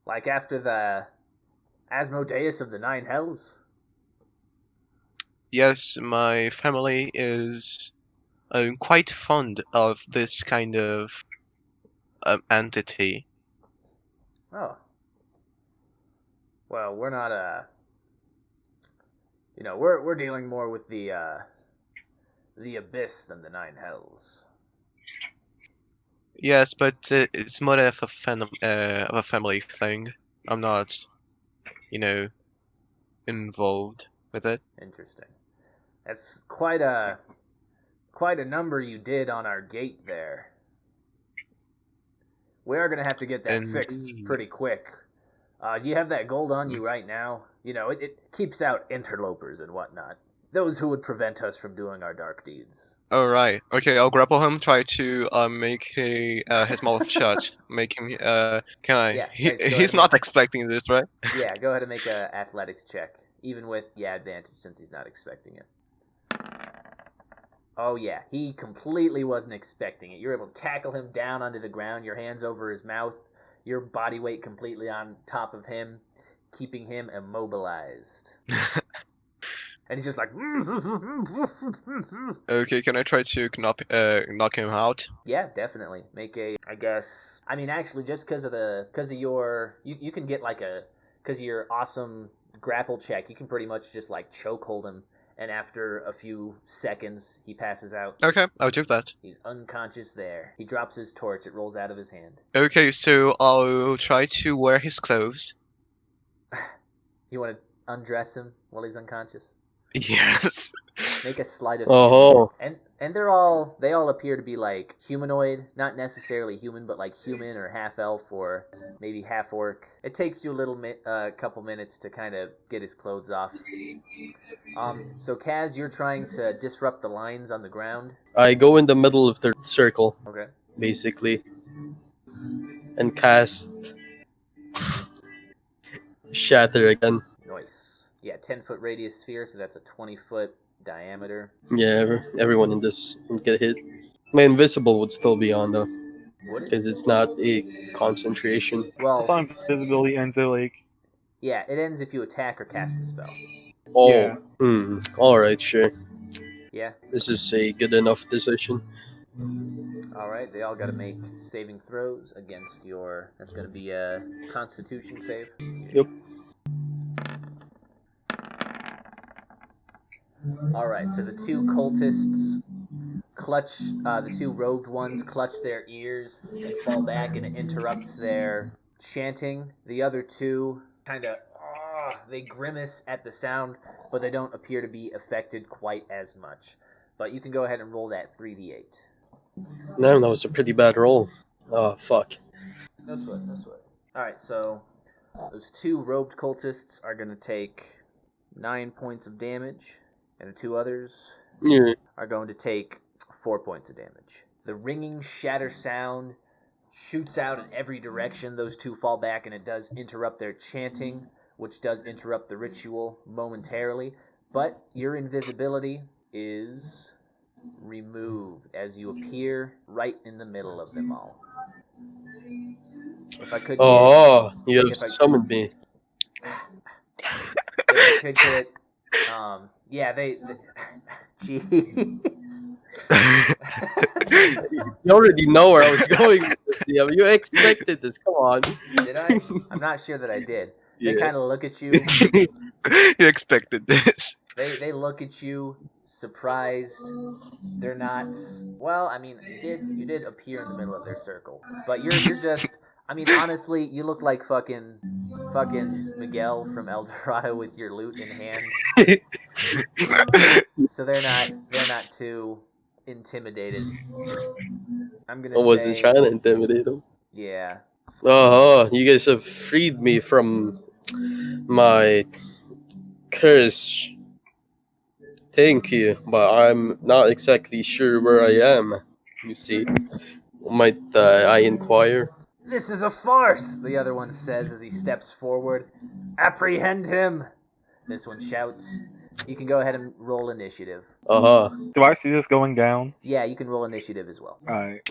Like after the Asmodeus of the Nine Hells? Yes, my family is quite fond of this kind of entity. Oh. Well, we're not we're dealing more with the abyss than the Nine Hells. Yes, but it's more of a family thing. I'm not, involved with it. Interesting. That's quite a number you did on our gate there. We are gonna have to get that fixed pretty quick. Do you have that gold on you right now? It keeps out interlopers and whatnot. Those who would prevent us from doing our dark deeds. Oh, right. Okay, I'll grapple him, try to make his mouth shut. Make him, can I? Yeah, nice, go He's ahead, not man. expecting this, right? Yeah, go ahead and make a athletics check. Even with, advantage since he's not expecting it. Oh yeah, he completely wasn't expecting it. You're able to tackle him down onto the ground, your hands over his mouth, your body weight completely on top of him, keeping him immobilized. And he's just like... Okay, can I try to knock him out? Yeah, definitely. Make a, I guess... I mean, actually, just because of your... You can get like a... Because of your awesome grapple check, you can pretty much just like chokehold him. And after a few seconds, he passes out. Okay, I'll do that. He's unconscious there. He drops his torch. It rolls out of his hand. Okay, so I'll try to wear his clothes. You want to undress him while he's unconscious? Yes. Make a sleight of Oh. hand. And they all appear to be like humanoid, not necessarily human, but like human or half elf or maybe half orc. It takes you a couple minutes to kind of get his clothes off. So Kaz, you're trying to disrupt the lines on the ground. I go in the middle of the circle, Okay. basically, and cast Shatter again. Nice. Yeah, 10-foot radius sphere, so that's a 20-foot diameter. Yeah, everyone in this would get hit. My invisible would still be on though, Would it? because it's not a concentration. I Well, thought invisibility ends at like. yeah, it ends if you attack or cast a spell. Oh, Yeah. Alright, sure. Yeah. This is a good enough decision. All right, they all got to make saving throws against your... That's going to be a Constitution save. Yep. All right, so the two cultists clutch... the two robed ones clutch their ears and fall back, and it interrupts their chanting. The other two kind of... they grimace at the sound, but they don't appear to be affected quite as much. But you can go ahead and roll that 3d8. No, that was a pretty bad roll. Oh, fuck. No sweat, no sweat. Alright, so those two robed cultists are going to take 9 points of damage, and the two others Yeah. are going to take 4 points of damage. The ringing shatter sound shoots out in every direction. Those two fall back, and it does interrupt their chanting, which does interrupt the ritual momentarily. But your invisibility is removed as you appear right in the middle of them all. If I could get... Oh, you have if I- summoned me. If I could get... yeah, they jeez. You already know where I was going with this. Yeah, you expected this. Come on. Did I? I'm not sure that I did. They Yeah. kind of look at you. You expected this. They look at you, surprised. They're not. Well, I mean, you did appear in the middle of their circle, but you're just. I mean, honestly, you look like fucking Miguel from El Dorado with your loot in hand. So they're not too intimidated. I'm gonna I wasn't say, trying to intimidate him. yeah. Oh, you guys have freed me from my curse. Thank you, but I'm not exactly sure where I am. You see, might I inquire? This is a farce, the other one says as he steps forward. Apprehend him! This one shouts. You can go ahead and roll initiative. Do I see this going down? Yeah, you can roll initiative as well. Alright.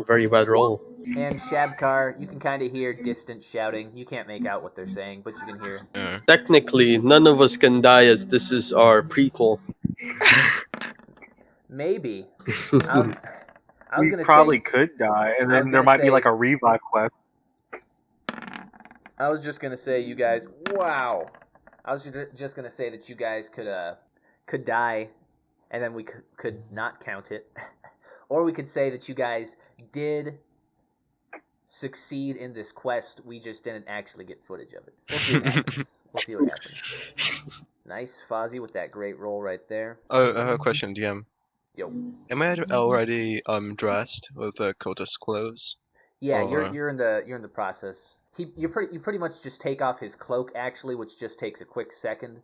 Very bad roll. And Shab'kaar, you can kind of hear distant shouting. You can't make out what they're saying, but you can hear. Technically, none of us can die as this is our prequel. Maybe. I was We gonna probably say. could die, and I was then there gonna might be say- like a revive quest. I was just gonna say, you guys. Wow. I was just gonna say that you guys could die, and then we could not count it, or we could say that you guys did succeed in this quest. We just didn't actually get footage of it. We'll see what happens. Nice, Fozzee, with that great roll right there. Oh, I have a question, DM. Yo. Am I already dressed with the cultist clothes? Yeah, Or- you're in the process. You pretty much just take off his cloak actually, which just takes a quick second,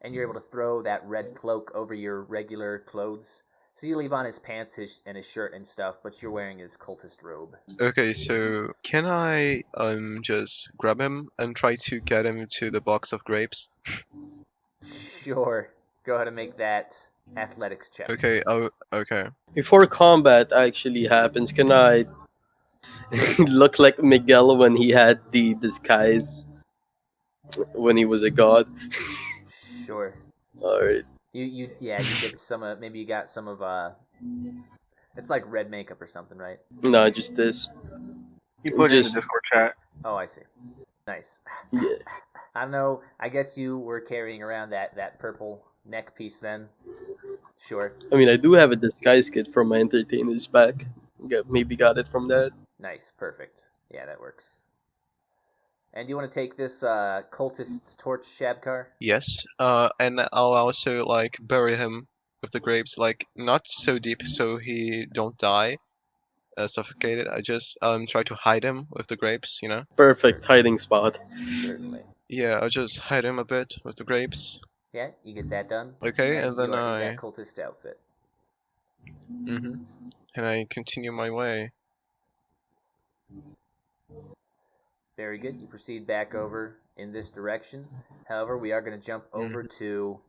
and you're able to throw that red cloak over your regular clothes. So you leave on his pants and his shirt and stuff, but you're wearing his cultist robe. Okay, so can I just grab him and try to get him to the box of grapes? Sure. Go ahead and make that athletics check. Okay, oh, okay. Before combat actually happens, can I look like Miguel when he had the disguise when he was a god? Sure. Alright. You dipped some of, maybe you got some of it's like red makeup or something, right? No, just this. You put it in Just- the Discord chat. Oh, I see. Nice. Yeah. I don't know. I guess you were carrying around that purple neck piece then. Sure. I mean, I do have a disguise kit from my entertainer's pack. Maybe got it from that. Nice. Perfect. Yeah, that works. And do you want to take this cultist's torch, Shab'kaar? Yes, and I'll also like bury him with the grapes, like not so deep so he don't die, suffocated. I just try to hide him with the grapes, you know. Perfect hiding spot. Certainly. Yeah, I'll just hide him a bit with the grapes. Yeah, you get that done. Okay, and then you are in I that cultist outfit. and I continue my way. Very good. You proceed back over in this direction. However, we are going to jump over to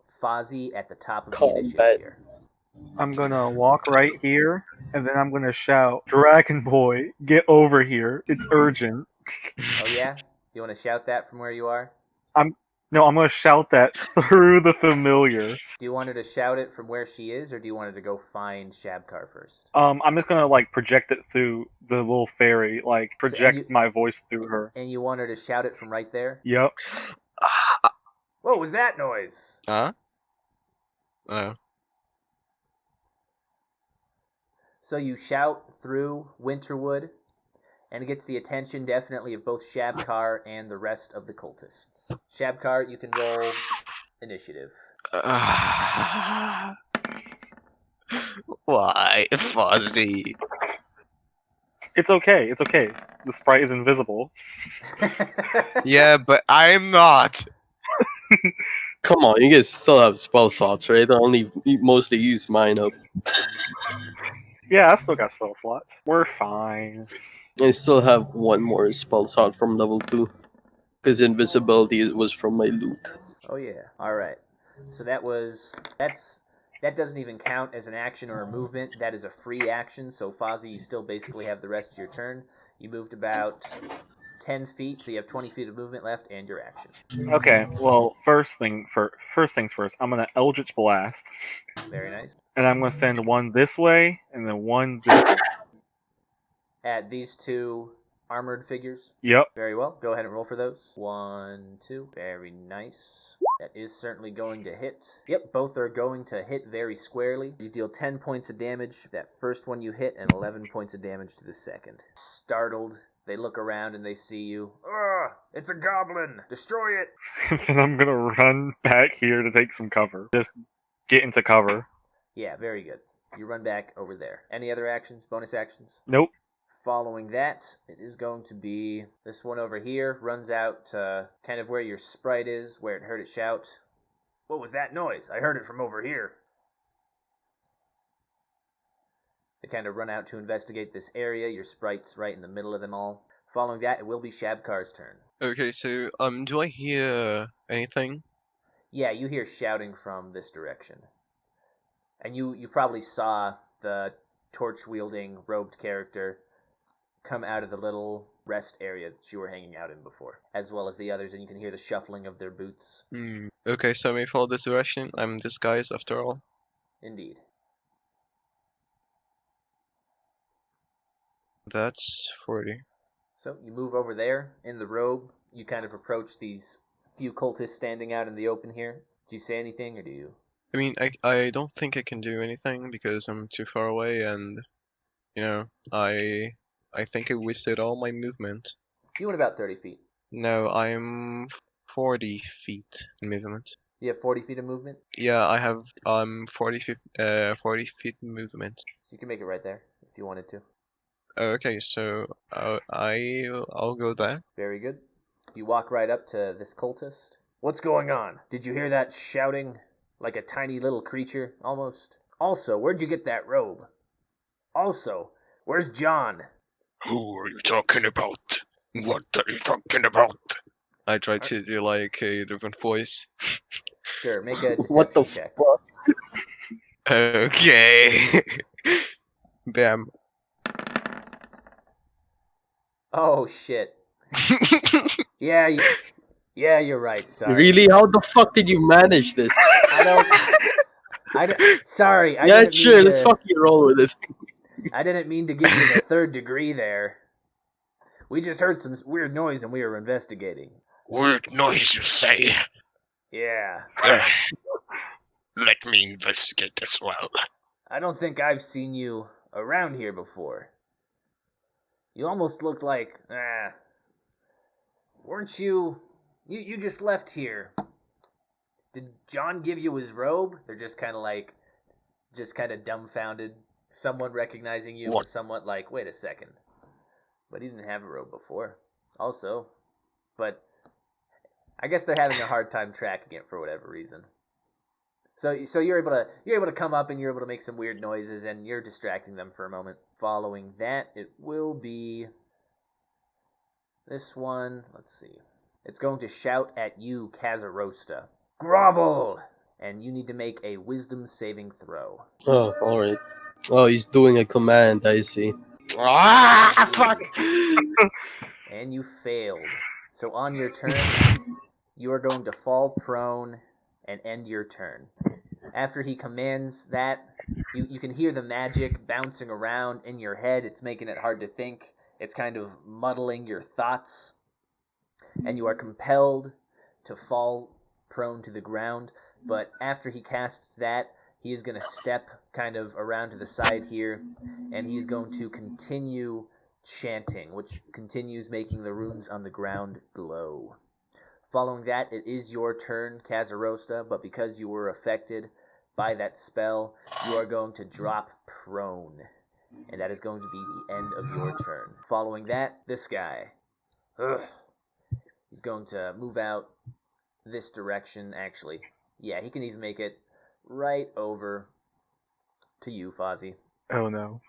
Fozzee at the top of the Combat. initiative here. I'm gonna walk right here, and then I'm gonna shout, "Dragon Boy, get over here! It's urgent!" Oh yeah? You want to shout that from where you are? No, I'm gonna shout that through the familiar. Do you want her to shout it from where she is, or do you want her to go find Shab'kaar first? I'm just gonna like project it through the little fairy, like project my voice through her. And you want her to shout it from right there? Yep. What was that noise? Huh? Oh. So you shout through Winterwood, and it gets the attention definitely of both Shab'kaar and the rest of the cultists. Shab'kaar, you can roll initiative. Why, Fozzee? It's okay. It's okay. The sprite is invisible. Yeah, but I'm not. Come on, you guys still have spell slots, right? I only mostly use mine up. Yeah, I still got spell slots. We're fine. I still have one more spell slot from level 2. Because invisibility was from my loot. Oh yeah. All right. So that doesn't even count as an action or a movement. That is a free action. So Fozzee, you still basically have the rest of your turn. You moved about 10 feet, so you have 20 feet of movement left and your action. Okay. Well, first things first. I'm gonna Eldritch Blast, Very nice. and I'm gonna send one this way, and then one this way. At these two armored figures. Yep. Very well. Go ahead and roll for those. 1, 2. Very nice. That is certainly going to hit. Yep, both are going to hit very squarely. You deal 10 points of damage to that first one you hit, and 11 points of damage to the second. Startled, they look around and they see you. Ugh, it's a goblin! Destroy it! Then I'm gonna run back here to take some cover. Just get into cover. Yeah, very good. You run back over there. Any other actions? Bonus actions? Nope. Following that, it is going to be this one over here. Runs out to kind of where your sprite is, where it heard it shout. What was that noise? I heard it from over here. They kind of run out to investigate this area. Your sprite's right in the middle of them all. Following that, it will be Shab'kaar's turn. Okay, so do I hear anything? Yeah, you hear shouting from this direction. And you probably saw the torch-wielding, robed character come out of the little rest area that you were hanging out in before, as well as the others, and you can hear the shuffling of their boots. Okay, so I may follow this direction. I'm disguised after all. Indeed. That's 40. So you move over there in the robe. You kind of approach these few cultists standing out in the open here. Do you say anything, or do you? I mean, I don't think I can do anything because I'm too far away, and you know, I think I wasted all my movement. You went about 30 feet. No, I'm 40 feet in movement. You have 40 feet of movement, Yeah, I have 40 feet movement. so you can make it right there if you wanted to. Okay, so I'll go there. Very good. You walk right up to this cultist. What's going on? Did you hear that shouting like a tiny little creature, almost? Also, where'd you get that robe? Also, where's John? Who are you talking about? What are you talking about? I try to do like a different voice. Sure, make a deception What the check. fuck? Okay. Bam. Oh, shit. Yeah, you're right, sorry. Really? How the fuck did you manage this? Sorry, Yeah, sure. Let's fucking roll with it. I didn't mean to give you the third degree there. We just heard some weird noise and we were investigating. Weird noise, you say? Yeah. Let me investigate as well. I don't think I've seen you around here before. You almost looked like, weren't you... You just left here. Did John give you his robe? They're just kind of dumbfounded. Someone recognizing you What? was somewhat like, wait a second. But he didn't have a robe before. Also, but I guess they're having a hard time tracking it for whatever reason. So you're able to come up and you're able to make some weird noises and you're distracting them for a moment. Following that, it will be this one. Let's see. It's going to shout at you, Cazarosta. Grovel! And you need to make a wisdom saving throw. Oh, alright. Oh, he's doing a command, I see. Ah, fuck! And you failed. So on your turn, you are going to fall prone and end your turn. After he commands that, you can hear the magic bouncing around in your head. It's making it hard to think. It's kind of muddling your thoughts. And you are compelled to fall prone to the ground. But after he casts that, he is going to step kind of around to the side here, and he's going to continue chanting, which continues making the runes on the ground glow. Following that, it is your turn, Cazarosta, but because you were affected by that spell, you are going to drop prone, and that is going to be the end of your turn. Following that, this guy. He's going to move out this direction, actually. Yeah, he can even make it right over to you, Fozzee. Oh no.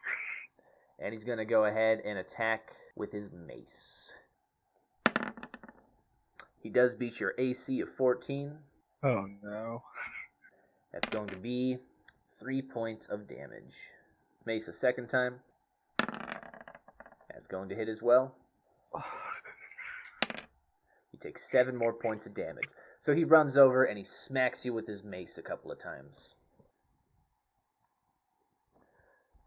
And he's going to go ahead and attack with his mace. He does beat your AC of 14. Oh no. That's going to be 3 points of damage. Mace a second time. That's going to hit as well. You take 7 more points of damage. So he runs over and he smacks you with his mace a couple of times.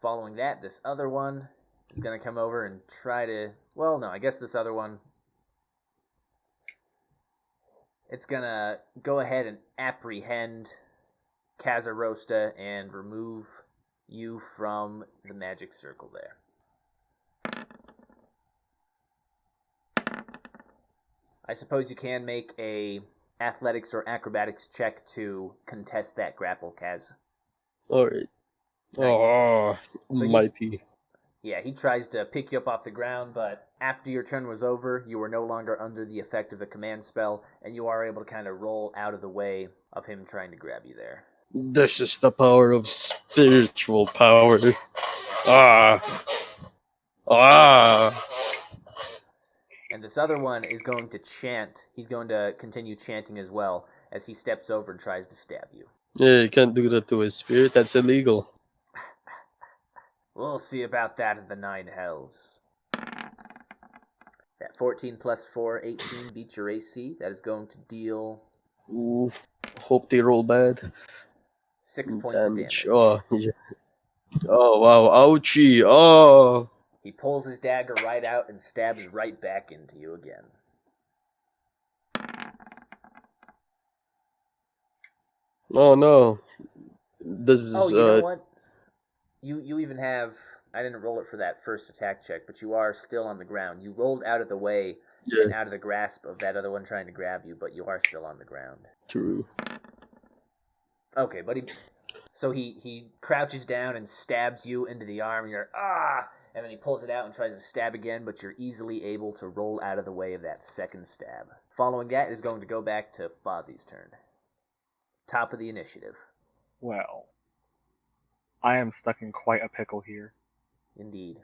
Following that, this other one is going to come over and try to... Well, no, I guess this other one... It's gonna go ahead and apprehend Cazarosta and remove you from the magic circle there. I suppose you can make a athletics or acrobatics check to contest that grapple, Kaz. Alright. Nice. Oh, So mighty. he tries to pick you up off the ground, but after your turn was over, you were no longer under the effect of the command spell, and you are able to kind of roll out of the way of him trying to grab you there. This is the power of spiritual power. Ah. Ah. And this other one is going to chant. He's going to continue chanting as well as he steps over and tries to stab you. Yeah, you can't do that to a spirit. That's illegal. We'll see about that in the 9 hells. That 14 plus 4, 18 beats your AC. That is going to deal Ooh. Hope they roll bad. 6 points of damage. Oh, yeah. Oh, wow. Ouchie. Oh. He pulls his dagger right out and stabs right back into you again. Oh, no. Does, Oh, you know what? You even have... I didn't roll it for that first attack check, but you are still on the ground. You rolled out of the way and out of the grasp of that other one trying to grab you, but you are still on the ground. True. Okay, but he crouches down and stabs you into the arm, and you're, ah! And then he pulls it out and tries to stab again, but you're easily able to roll out of the way of that second stab. Following that is going to go back to Fozzee's turn. Top of the initiative. Well, I am stuck in quite a pickle here. Indeed.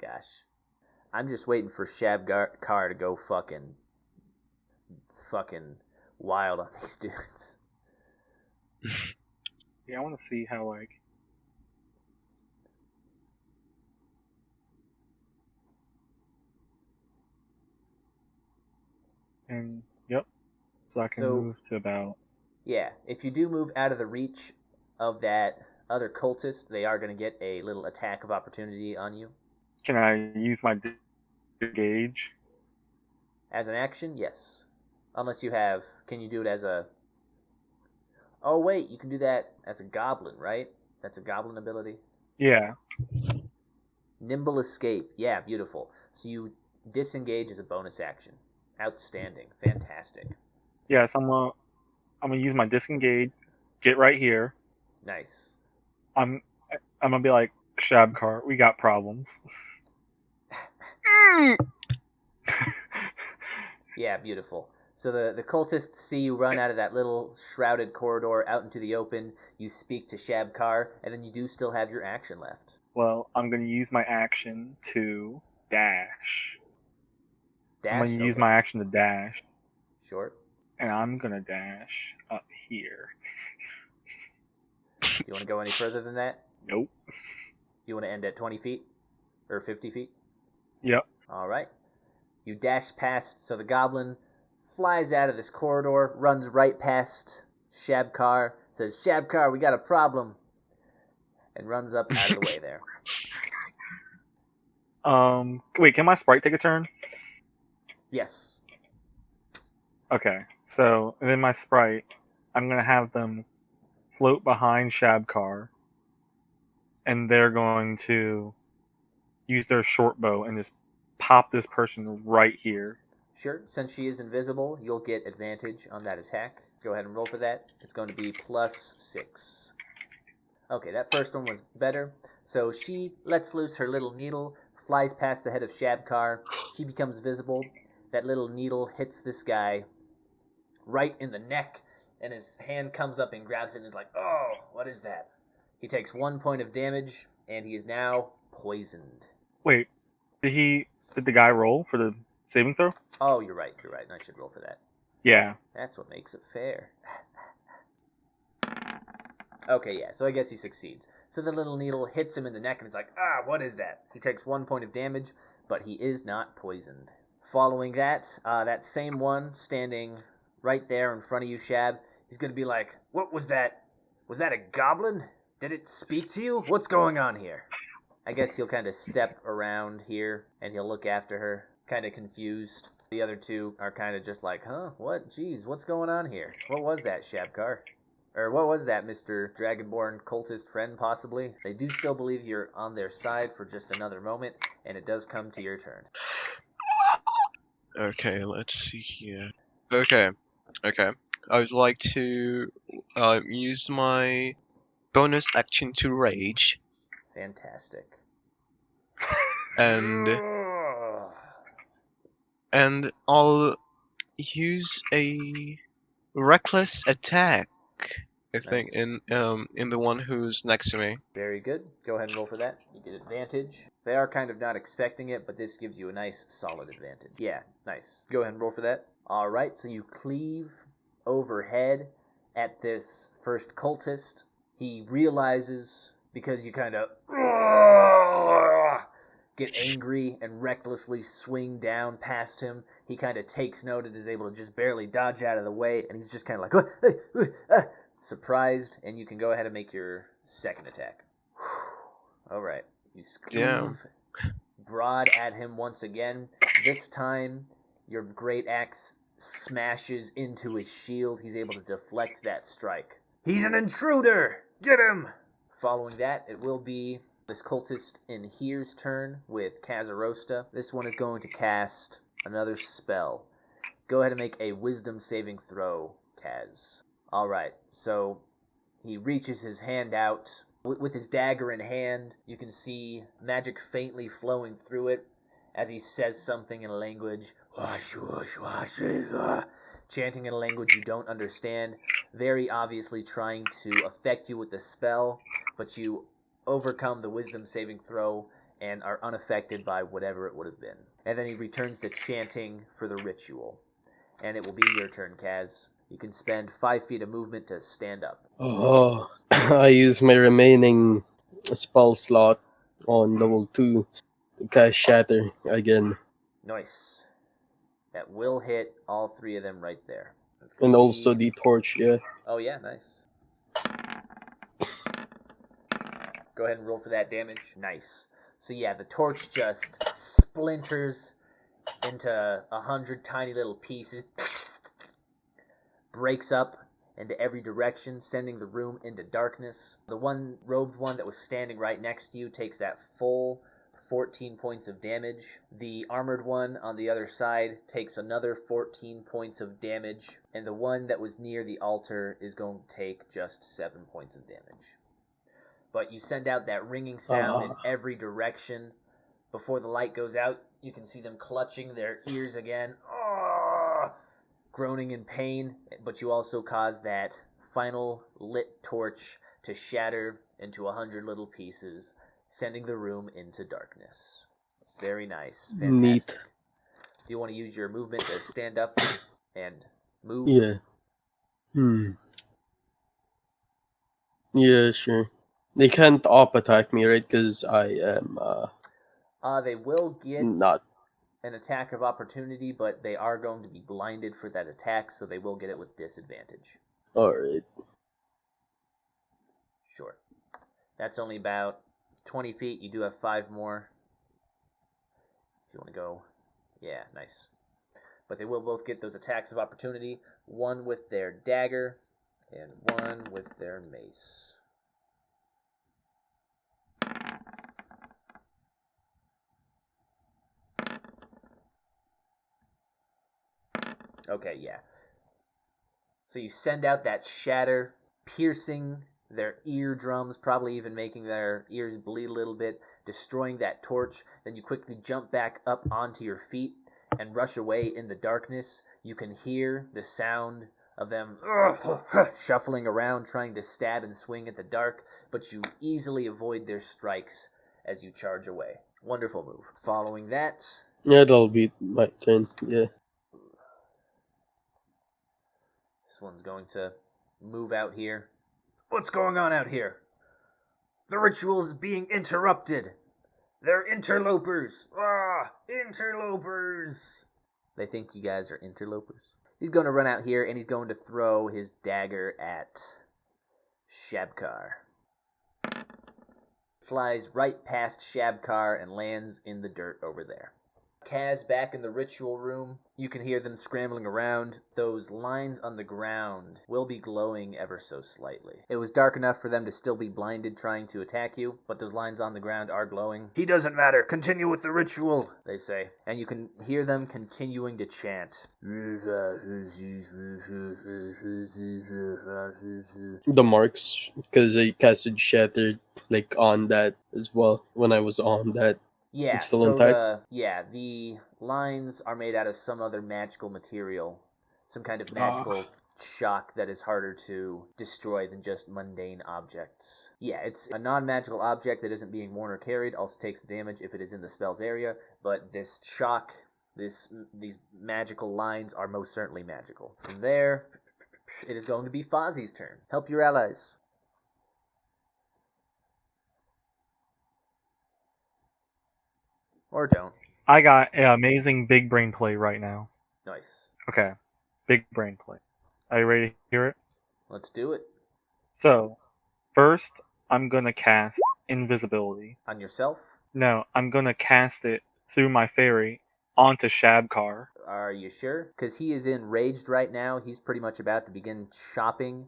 Gosh. I'm just waiting for Shab'kaar to go fucking wild on these dudes. Yeah, I want to see how, like... And, yep. So I can move to about... Yeah, if you do move out of the reach of that other cultist, they are going to get a little attack of opportunity on you. Can I use my disengage? As an action, yes. Unless you have... Can you do it as a... Oh, wait, you can do that as a goblin, right? That's a goblin ability? Yeah. Nimble escape. Yeah, beautiful. So you disengage as a bonus action. Outstanding. Fantastic. Yeah, so I'm gonna use my disengage, get right here. Nice. I'm gonna be like, Shab'kaar, we got problems. Yeah, beautiful. So the cultists see you run out of that little shrouded corridor out into the open. You speak to Shab'kaar, and then you do still have your action left. Well, I'm gonna use my action to dash. Dash? I'm gonna use my action to dash. Sure. And I'm gonna dash up here. Do you want to go any further than that? Nope. You want to end at 20 feet? Or 50 feet? Yep. Alright. You dash past, so the goblin flies out of this corridor, runs right past Shab'kaar, says, Shab'kaar, we got a problem, and runs up out of the way there. Wait, can my sprite take a turn? Yes. Okay, so and then my sprite, I'm gonna have them float behind Shab'kaar, and they're going to use their short bow and just pop this person right here. Sure. Since she is invisible, you'll get advantage on that attack. Go ahead and roll for that. It's going to be +6. Okay, that first one was better. So she lets loose her little needle, flies past the head of Shab'kaar. She becomes visible. That little needle hits this guy right in the neck, and his hand comes up and grabs it and is like, oh, what is that? He takes 1 point of damage, and he is now poisoned. Wait, did the guy roll for the saving throw? Oh, you're right. I should roll for that. Yeah. That's what makes it fair. Okay, yeah, so I guess he succeeds. So the little needle hits him in the neck, and it's like, what is that? He takes 1 point of damage, but he is not poisoned. Following that, that same one standing right there in front of you, Shab, he's going to be like, what was that? Was that a goblin? Did it speak to you? What's going on here? I guess he'll kind of step around here, and he'll look after her. kind of confused. The other two are kind of just like, huh? What? Jeez, what's going on here? What was that, Shab'kaar? Or what was that, Mr. Dragonborn cultist friend, possibly? They do still believe you're on their side for just another moment, and it does come to your turn. Okay, let's see here. Okay. I would like to use my bonus action to rage, Fantastic. and I'll use a reckless attack. I think Nice. in the one who's next to me. Very good. Go ahead and roll for that. You get advantage. They are kind of not expecting it, but this gives you a nice, solid advantage. Yeah, nice. Go ahead and roll for that. All right, so you cleave overhead at this first cultist. He realizes, because you kind of get angry and recklessly swing down past him, he kind of takes note and is able to just barely dodge out of the way, and he's just kind of like, surprised, and you can go ahead and make your second attack. All right. You cleave broad at him once again. This time, your great axe smashes into his shield. He's able to deflect that strike. He's an intruder! Get him! Following that, it will be this cultist in here's turn with Cazarosta. This one is going to cast another spell. Go ahead and make a wisdom saving throw, Kaz. Alright, so he reaches his hand out. With his dagger in hand, you can see magic faintly flowing through it as he says something in a language, chanting in a language you don't understand, very obviously trying to affect you with the spell, but you overcome the wisdom saving throw and are unaffected by whatever it would have been. And then he returns to chanting for the ritual. And it will be your turn, Kaz. You can spend 5 feet of movement to stand up. Oh, I use my remaining spell slot on level 2 to cast Shatter again. Nice. That will hit all 3 of them right there. And also the torch, yeah. Oh yeah, nice. Go ahead and roll for that damage. Nice. So yeah, the torch just splinters into 100 tiny little pieces, breaks up into every direction, sending the room into darkness. The one robed one that was standing right next to you takes that full 14 points of damage. The armored one on the other side takes another 14 points of damage, and the one that was near the altar is going to take just 7 points of damage. But you send out that ringing sound in every direction. Before the light goes out, you can see them clutching their ears again, groaning in pain, but you also cause that final lit torch to shatter into 100 little pieces, sending the room into darkness. Very nice. Fantastic. Neat. Do you want to use your movement to stand up and move? Yeah. Yeah, sure. They can't op attack me, right? Because I am They will get not. an attack of opportunity, but they are going to be blinded for that attack, so they will get it with disadvantage. Alright. Sure. That's only about 20 feet. You do have 5 more. If you want to go. Yeah, nice. But they will both get those attacks of opportunity. One with their dagger, and one with their mace. Okay, yeah. So you send out that shatter, piercing their eardrums, probably even making their ears bleed a little bit, destroying that torch. Then you quickly jump back up onto your feet and rush away in the darkness. You can hear the sound of them shuffling around, trying to stab and swing at the dark, but you easily avoid their strikes as you charge away. Wonderful move. Following that... Yeah, that'll be my turn, yeah. This one's going to move out here. What's going on out here? The ritual is being interrupted. They're interlopers. Interlopers. They think you guys are interlopers. He's going to run out here and he's going to throw his dagger at Shab'kaar. Flies right past Shab'kaar and lands in the dirt over there. Kaz back in the ritual room. You can hear them scrambling around. Those lines on the ground will be glowing ever so slightly. It was dark enough for them to still be blinded trying to attack you, but those lines on the ground are glowing. He doesn't matter. Continue with the ritual, they say. And you can hear them continuing to chant. The marks, because I casted Shattered like on that as well when I was on that. Yeah, It's still so intact? the lines are made out of some other magical material, some kind of magical shock that is harder to destroy than just mundane objects. Yeah, it's a non-magical object that isn't being worn or carried, also takes the damage if it is in the spell's area, but this shock, these magical lines are most certainly magical. From there, it is going to be Fozzee's turn. Help your allies. Or don't. I got an amazing big brain play right now. Nice. Okay, big brain play. Are you ready to hear it? Let's do it. So, first, I'm gonna cast invisibility. On yourself? No, I'm gonna cast it through my fairy onto Shab'kaar. Are you sure? Because he is enraged right now. He's pretty much about to begin chopping.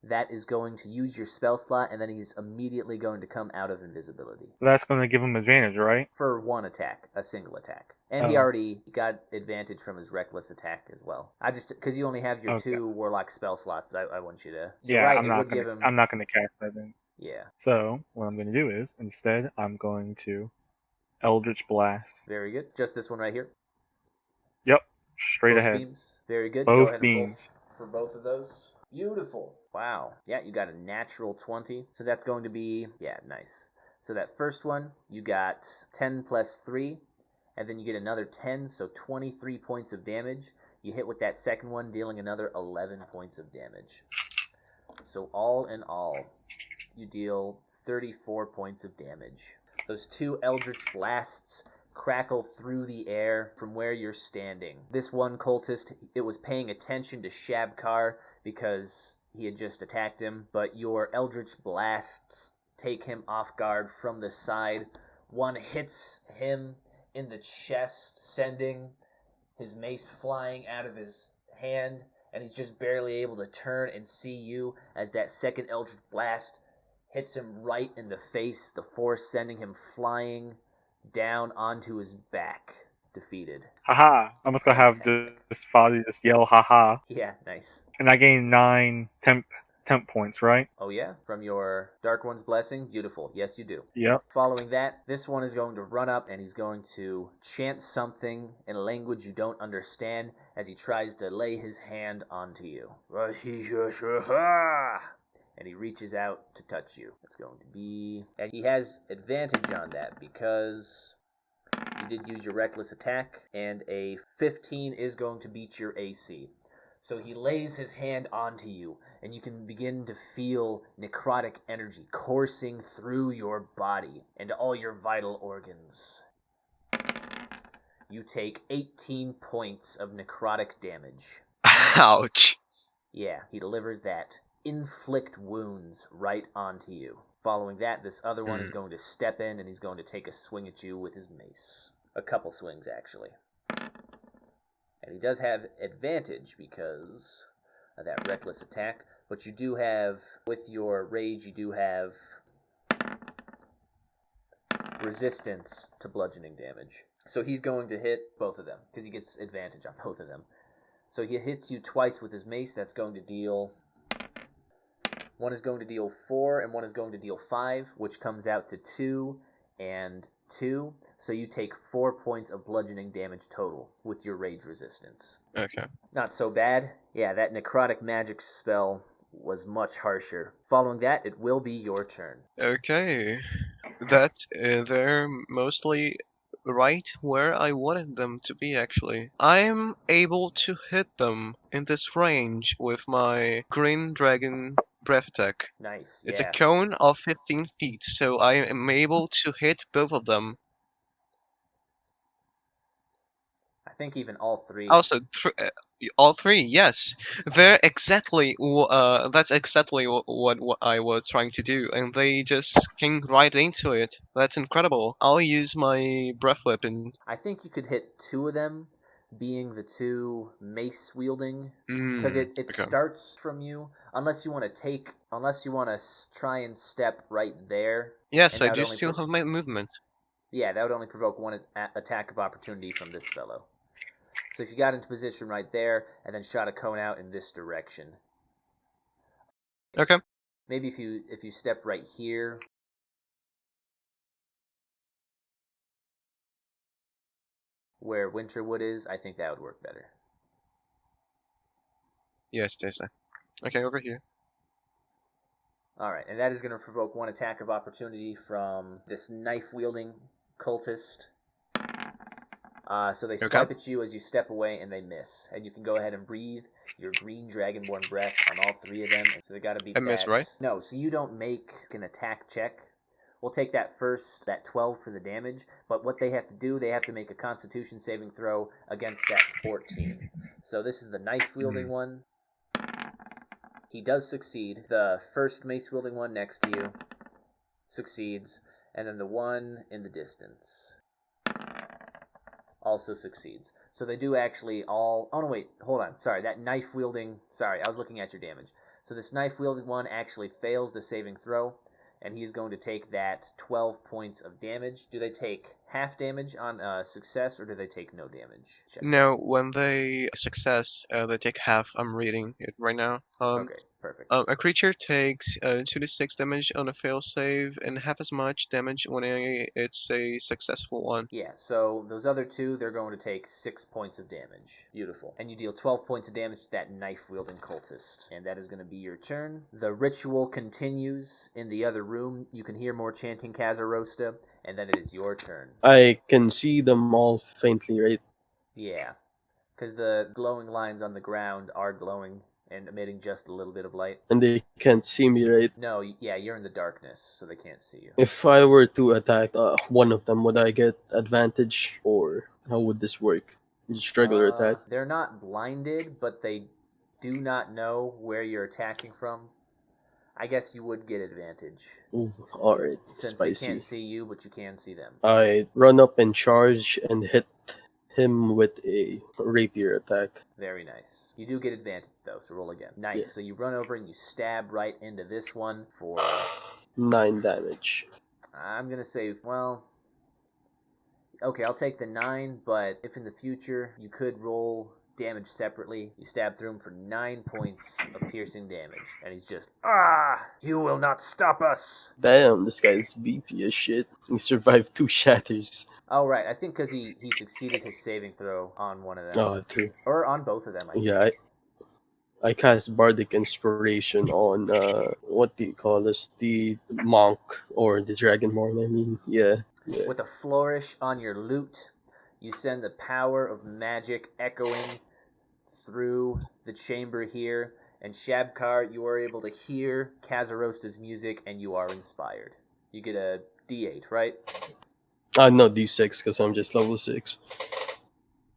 That is going to use your spell slot, and then he's immediately going to come out of invisibility. That's gonna give him advantage, right? For one attack, a single attack. And he Oh. already got advantage from his reckless attack as well. Because you only have your Okay. 2 warlock spell slots, I want you to... Yeah, right, I'm it not would gonna. give him... I'm not gonna cast that then. Yeah, So what I'm gonna do is instead I'm going to Eldritch Blast. very good. Just this one right here. Yep, straight Both ahead. beams. Very good. Both Go ahead and beams. roll for both of those. Beautiful. Wow. Yeah, you got a natural 20. So that's going to be, yeah, nice. So that first one, you got 10 plus 3, and then you get another 10, so 23 points of damage. You hit with that second one, dealing another 11 points of damage. So all in all, you deal 34 points of damage. Those 2 Eldritch Blasts crackle through the air from where you're standing. This one cultist, it was paying attention to Shab'kaar because he had just attacked him, but your Eldritch Blasts take him off guard from the side. One hits him in the chest, sending his mace flying out of his hand, and he's just barely able to turn and see you as that second Eldritch Blast hits him right in the face, the force sending him flying down onto his back, defeated. Haha! I'm just gonna have Fantastic. this Fozzee just yell haha, Yeah, nice. and I gain 9 temp points, right? Oh yeah, from your Dark One's Blessing? Beautiful. Yes, you do. Yep. Following that, this one is going to run up and he's going to chant something in a language you don't understand as he tries to lay his hand onto you. And he reaches out to touch you. It's going to be... And he has advantage on that because you did use your reckless attack, and a 15 is going to beat your AC. So he lays his hand onto you, and you can begin to feel necrotic energy coursing through your body and all your vital organs. You take 18 points of necrotic damage. Ouch. Yeah, he delivers that. Inflict wounds right onto you. Following that, this other one is going to step in, and he's going to take a swing at you with his mace. A couple swings, actually. And he does have advantage because of that reckless attack. But you do have, with your rage, you do have resistance to bludgeoning damage. So he's going to hit both of them, because he gets advantage on both of them. So he hits you twice with his mace. That's going to deal... One is going to deal 4, and one is going to deal 5, which comes out to 2 and 2. So you take 4 points of bludgeoning damage total with your rage resistance. Okay. Not so bad. Yeah, that necrotic magic spell was much harsher. Following that, it will be your turn. Okay. They're mostly right where I wanted them to be, actually. I'm able to hit them in this range with my Green Dragon Breath Attack. Nice, It's yeah. a cone of 15 feet, so I am able to hit both of them. I think even all 3. Also, All three, yes. They're exactly. That's exactly what I was trying to do, and they just came right into it. That's incredible. I'll use my breath weapon. I think you could hit 2 of them, being the 2 mace wielding, because it Okay. starts from you. Unless you want to try and step right there. Yes, and I that would do only still pro- have my movement. Yeah, that would only provoke 1 attack of opportunity from this fellow. So if you got into position right there and then shot a cone out in this direction, Okay. maybe if you step right here, where Winterwood is, I think that would work better. Yes, okay, over here. Alright, and that is going to provoke 1 attack of opportunity from this knife-wielding cultist. So they swipe at you as you step away, and they miss. And you can go ahead and breathe your green Dragonborn breath on all 3 of them. So they got to beat that. miss, right? No, so you don't make an attack check. We'll take that first, that 12 for the damage. But what they have to do, they have to make a Constitution saving throw against that 14. So this is the knife-wielding one. He does succeed. The first mace-wielding one next to you succeeds. And then the one in the distance also succeeds. So they do actually all... Oh, no, wait. Hold on. Sorry. That knife-wielding... Sorry, I was looking at your damage. So this knife-wielding one actually fails the saving throw, and he's going to take that 12 points of damage. Do they take half damage on success, or do they take no damage? Check. No, when they success, they take half. I'm reading it right now. Okay, perfect. A creature takes 2d6 damage on a fail save and half as much damage when it's a successful one. Yeah, so those other 2, they're going to take 6 points of damage. Beautiful. And you deal 12 points of damage to that knife-wielding cultist. And that is going to be your turn. The ritual continues in the other room. You can hear more chanting Cazarosta, and then it is your turn. I can see them all faintly, right? Yeah, because the glowing lines on the ground are glowing and emitting just a little bit of light. And they can't see me, right? No, yeah, you're in the darkness, so they can't see you. If I were to attack one of them, would I get advantage, or how would this work? Just regular attack? They're not blinded, but they do not know where you're attacking from. I guess you would get advantage. Ooh, alright, Since spicy. they can't see you, but you can see them. I run up and charge and hit him with a rapier attack. Very nice. You do get advantage, though, so roll again. Nice. Yeah. So you run over and you stab right into this one for... 9 damage. I'm going to say, well... Okay, I'll take the 9, but if in the future you could roll damage separately, you stab through him for 9 points of piercing damage. And he's just, you will not stop us! Damn, this guy's beefy as shit. He survived 2 shatters. Oh, right. I think because he succeeded his saving throw on one of them. Oh, true. Or on both of them, I think. Yeah, I cast Bardic Inspiration on, what do you call this? The Monk, or the Dragonborn, I mean. Yeah. With a flourish on your lute, you send the power of magic echoing through the chamber here, and Shab'kaar, you are able to hear Cazarosta's music, and you are inspired. You get a D8, right? No, D6, because I'm just level 6.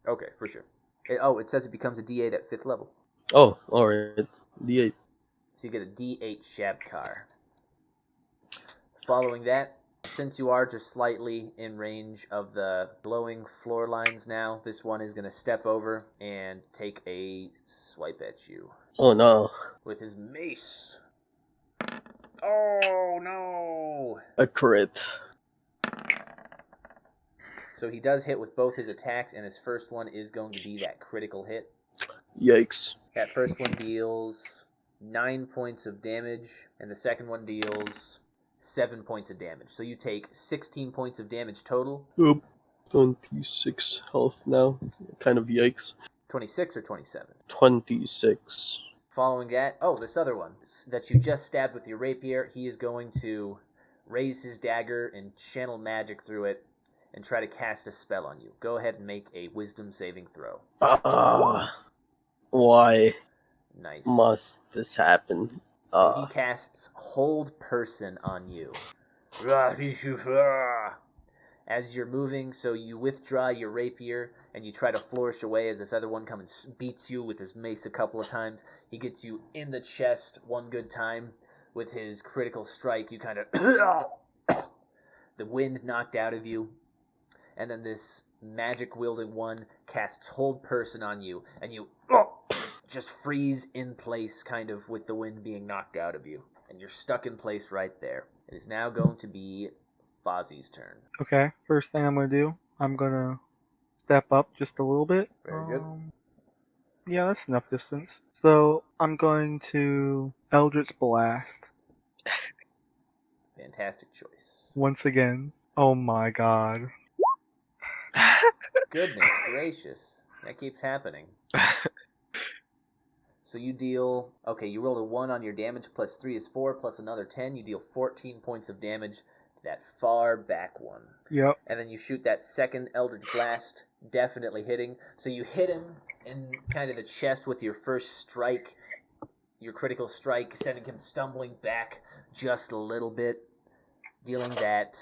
Okay, for sure. It says it becomes a D8 at 5th level. Oh, alright. D8. So you get a D8 Shab'kaar. Following that, since you are just slightly in range of the glowing floor lines now, this one is going to step over and take a swipe at you. Oh no. With his mace. Oh no! A crit. So he does hit with both his attacks, and his first one is going to be that critical hit. Yikes. That first one deals 9 points of damage, and the second one deals 7 points of damage. So you take 16 points of damage total. Oop. 26 health now. Kind of yikes. 26 or 27? 26. Following that, this other one that you just stabbed with your rapier, he is going to raise his dagger and channel magic through it and try to cast a spell on you. Go ahead and make a wisdom saving throw. Why Nice. must this happen? So he casts Hold Person on you. As you're moving, so you withdraw your rapier and you try to flourish away as this other one comes and beats you with his mace a couple of times. He gets you in the chest one good time with his critical strike. You kind of the wind knocked out of you, and then this magic wielding one casts hold person on you, and you just freeze in place, kind of with the wind being knocked out of you, and you're stuck in place right there. It is now going to be Fozzee's turn. Okay, first thing I'm going to do, I'm going to step up just a little bit. Very good. Yeah, that's enough distance. So I'm going to Eldritch Blast. Fantastic choice. Once again. Oh my god. Goodness gracious. That keeps happening. So you deal... Okay, you rolled a 1 on your damage, plus 3 is 4, plus another 10. You deal 14 points of damage to that far back one. Yep. And then you shoot that second Eldritch Blast, definitely hitting. So you hit him in kind of the chest with your first strike, your critical strike, sending him stumbling back just a little bit, dealing that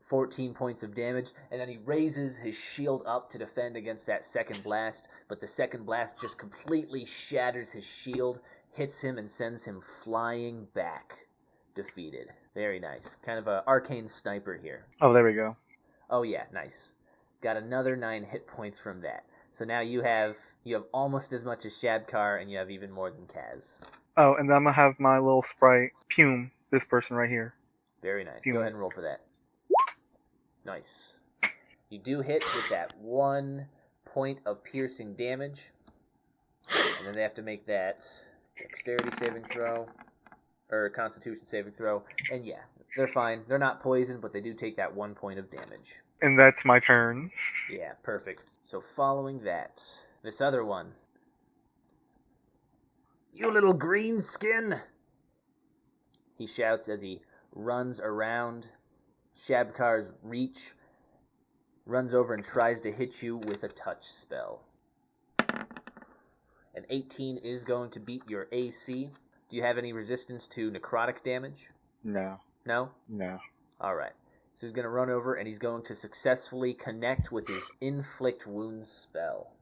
14 points of damage, and then he raises his shield up to defend against that second blast, but the second blast just completely shatters his shield, hits him, and sends him flying back, defeated. Very nice. Kind of an arcane sniper here. Oh, there we go. Oh yeah, nice. Got another 9 hit points from that. So now you have almost as much as Shab'kaar, and you have even more than Kaz. Oh, and then I'm going to have my little sprite Pume, this person right here. Very nice. Pume. Go ahead and roll for that. Nice. You do hit with that 1 point of piercing damage. And then they have to make that dexterity saving throw. Or constitution saving throw. And yeah, they're fine. They're not poisoned, but they do take that 1 point of damage. And that's my turn. Yeah, perfect. So following that, this other one. You little green skin! He shouts as he runs around Shab'kaar's reach, runs over and tries to hit you with a touch spell. An 18 is going to beat your AC. Do you have any resistance to necrotic damage? No. No? No. Alright. So he's going to run over and he's going to successfully connect with his Inflict Wounds spell.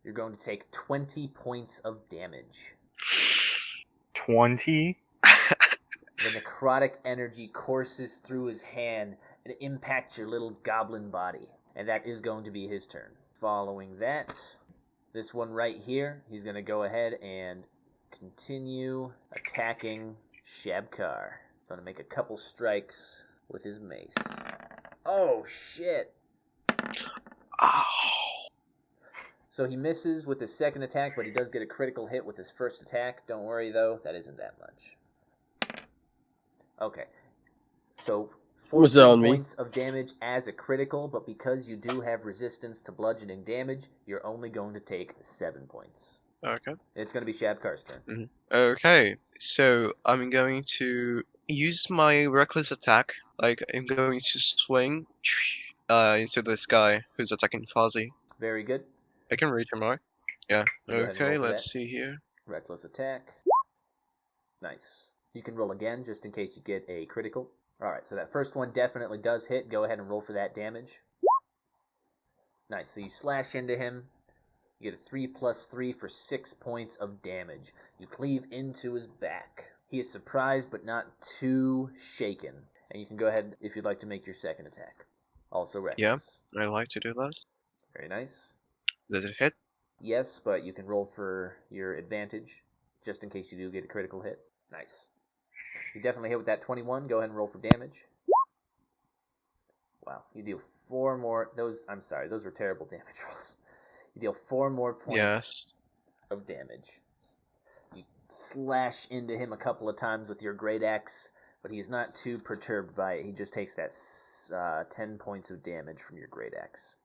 You're going to take 20 points of damage. 20? The necrotic energy courses through his hand and impacts your little goblin body. And that is going to be his turn. Following that, this one right here, he's going to go ahead and continue attacking Shab'kaar. Going to make a couple strikes with his mace. Oh, shit. Ow. So he misses with his second attack, but he does get a critical hit with his first attack. Don't worry, though. That isn't that much. Okay. So 14 points of damage as a critical, but because you do have resistance to bludgeoning damage, you're only going to take 7 points. Okay. It's going to be Shab'kaar's turn. Mm-hmm. Okay, so I'm going to use my reckless attack. Like, I'm going to swing into this guy who's attacking Fozzee. Very good. I can reach him, right? Yeah. Go ahead and Okay, roll for let's that. see here. Reckless attack. Nice. You can roll again just in case you get a critical. Alright, so that first one definitely does hit. Go ahead and roll for that damage. Nice. So you slash into him. You get a 3 plus 3 for 6 points of damage. You cleave into his back. He is surprised but not too shaken. And you can go ahead if you'd like to make your second attack. Also reckless. Yeah, I like to do that. Very nice. Does it hit? Yes, but you can roll for your advantage just in case you do get a critical hit. Nice. You definitely hit with that 21. Go ahead and roll for damage. Wow, you deal 4 more. I'm sorry, those were terrible damage rolls. You deal 4 more points of damage. You slash into him a couple of times with your great axe, but he's not too perturbed by it. He just takes that 10 points of damage from your great axe.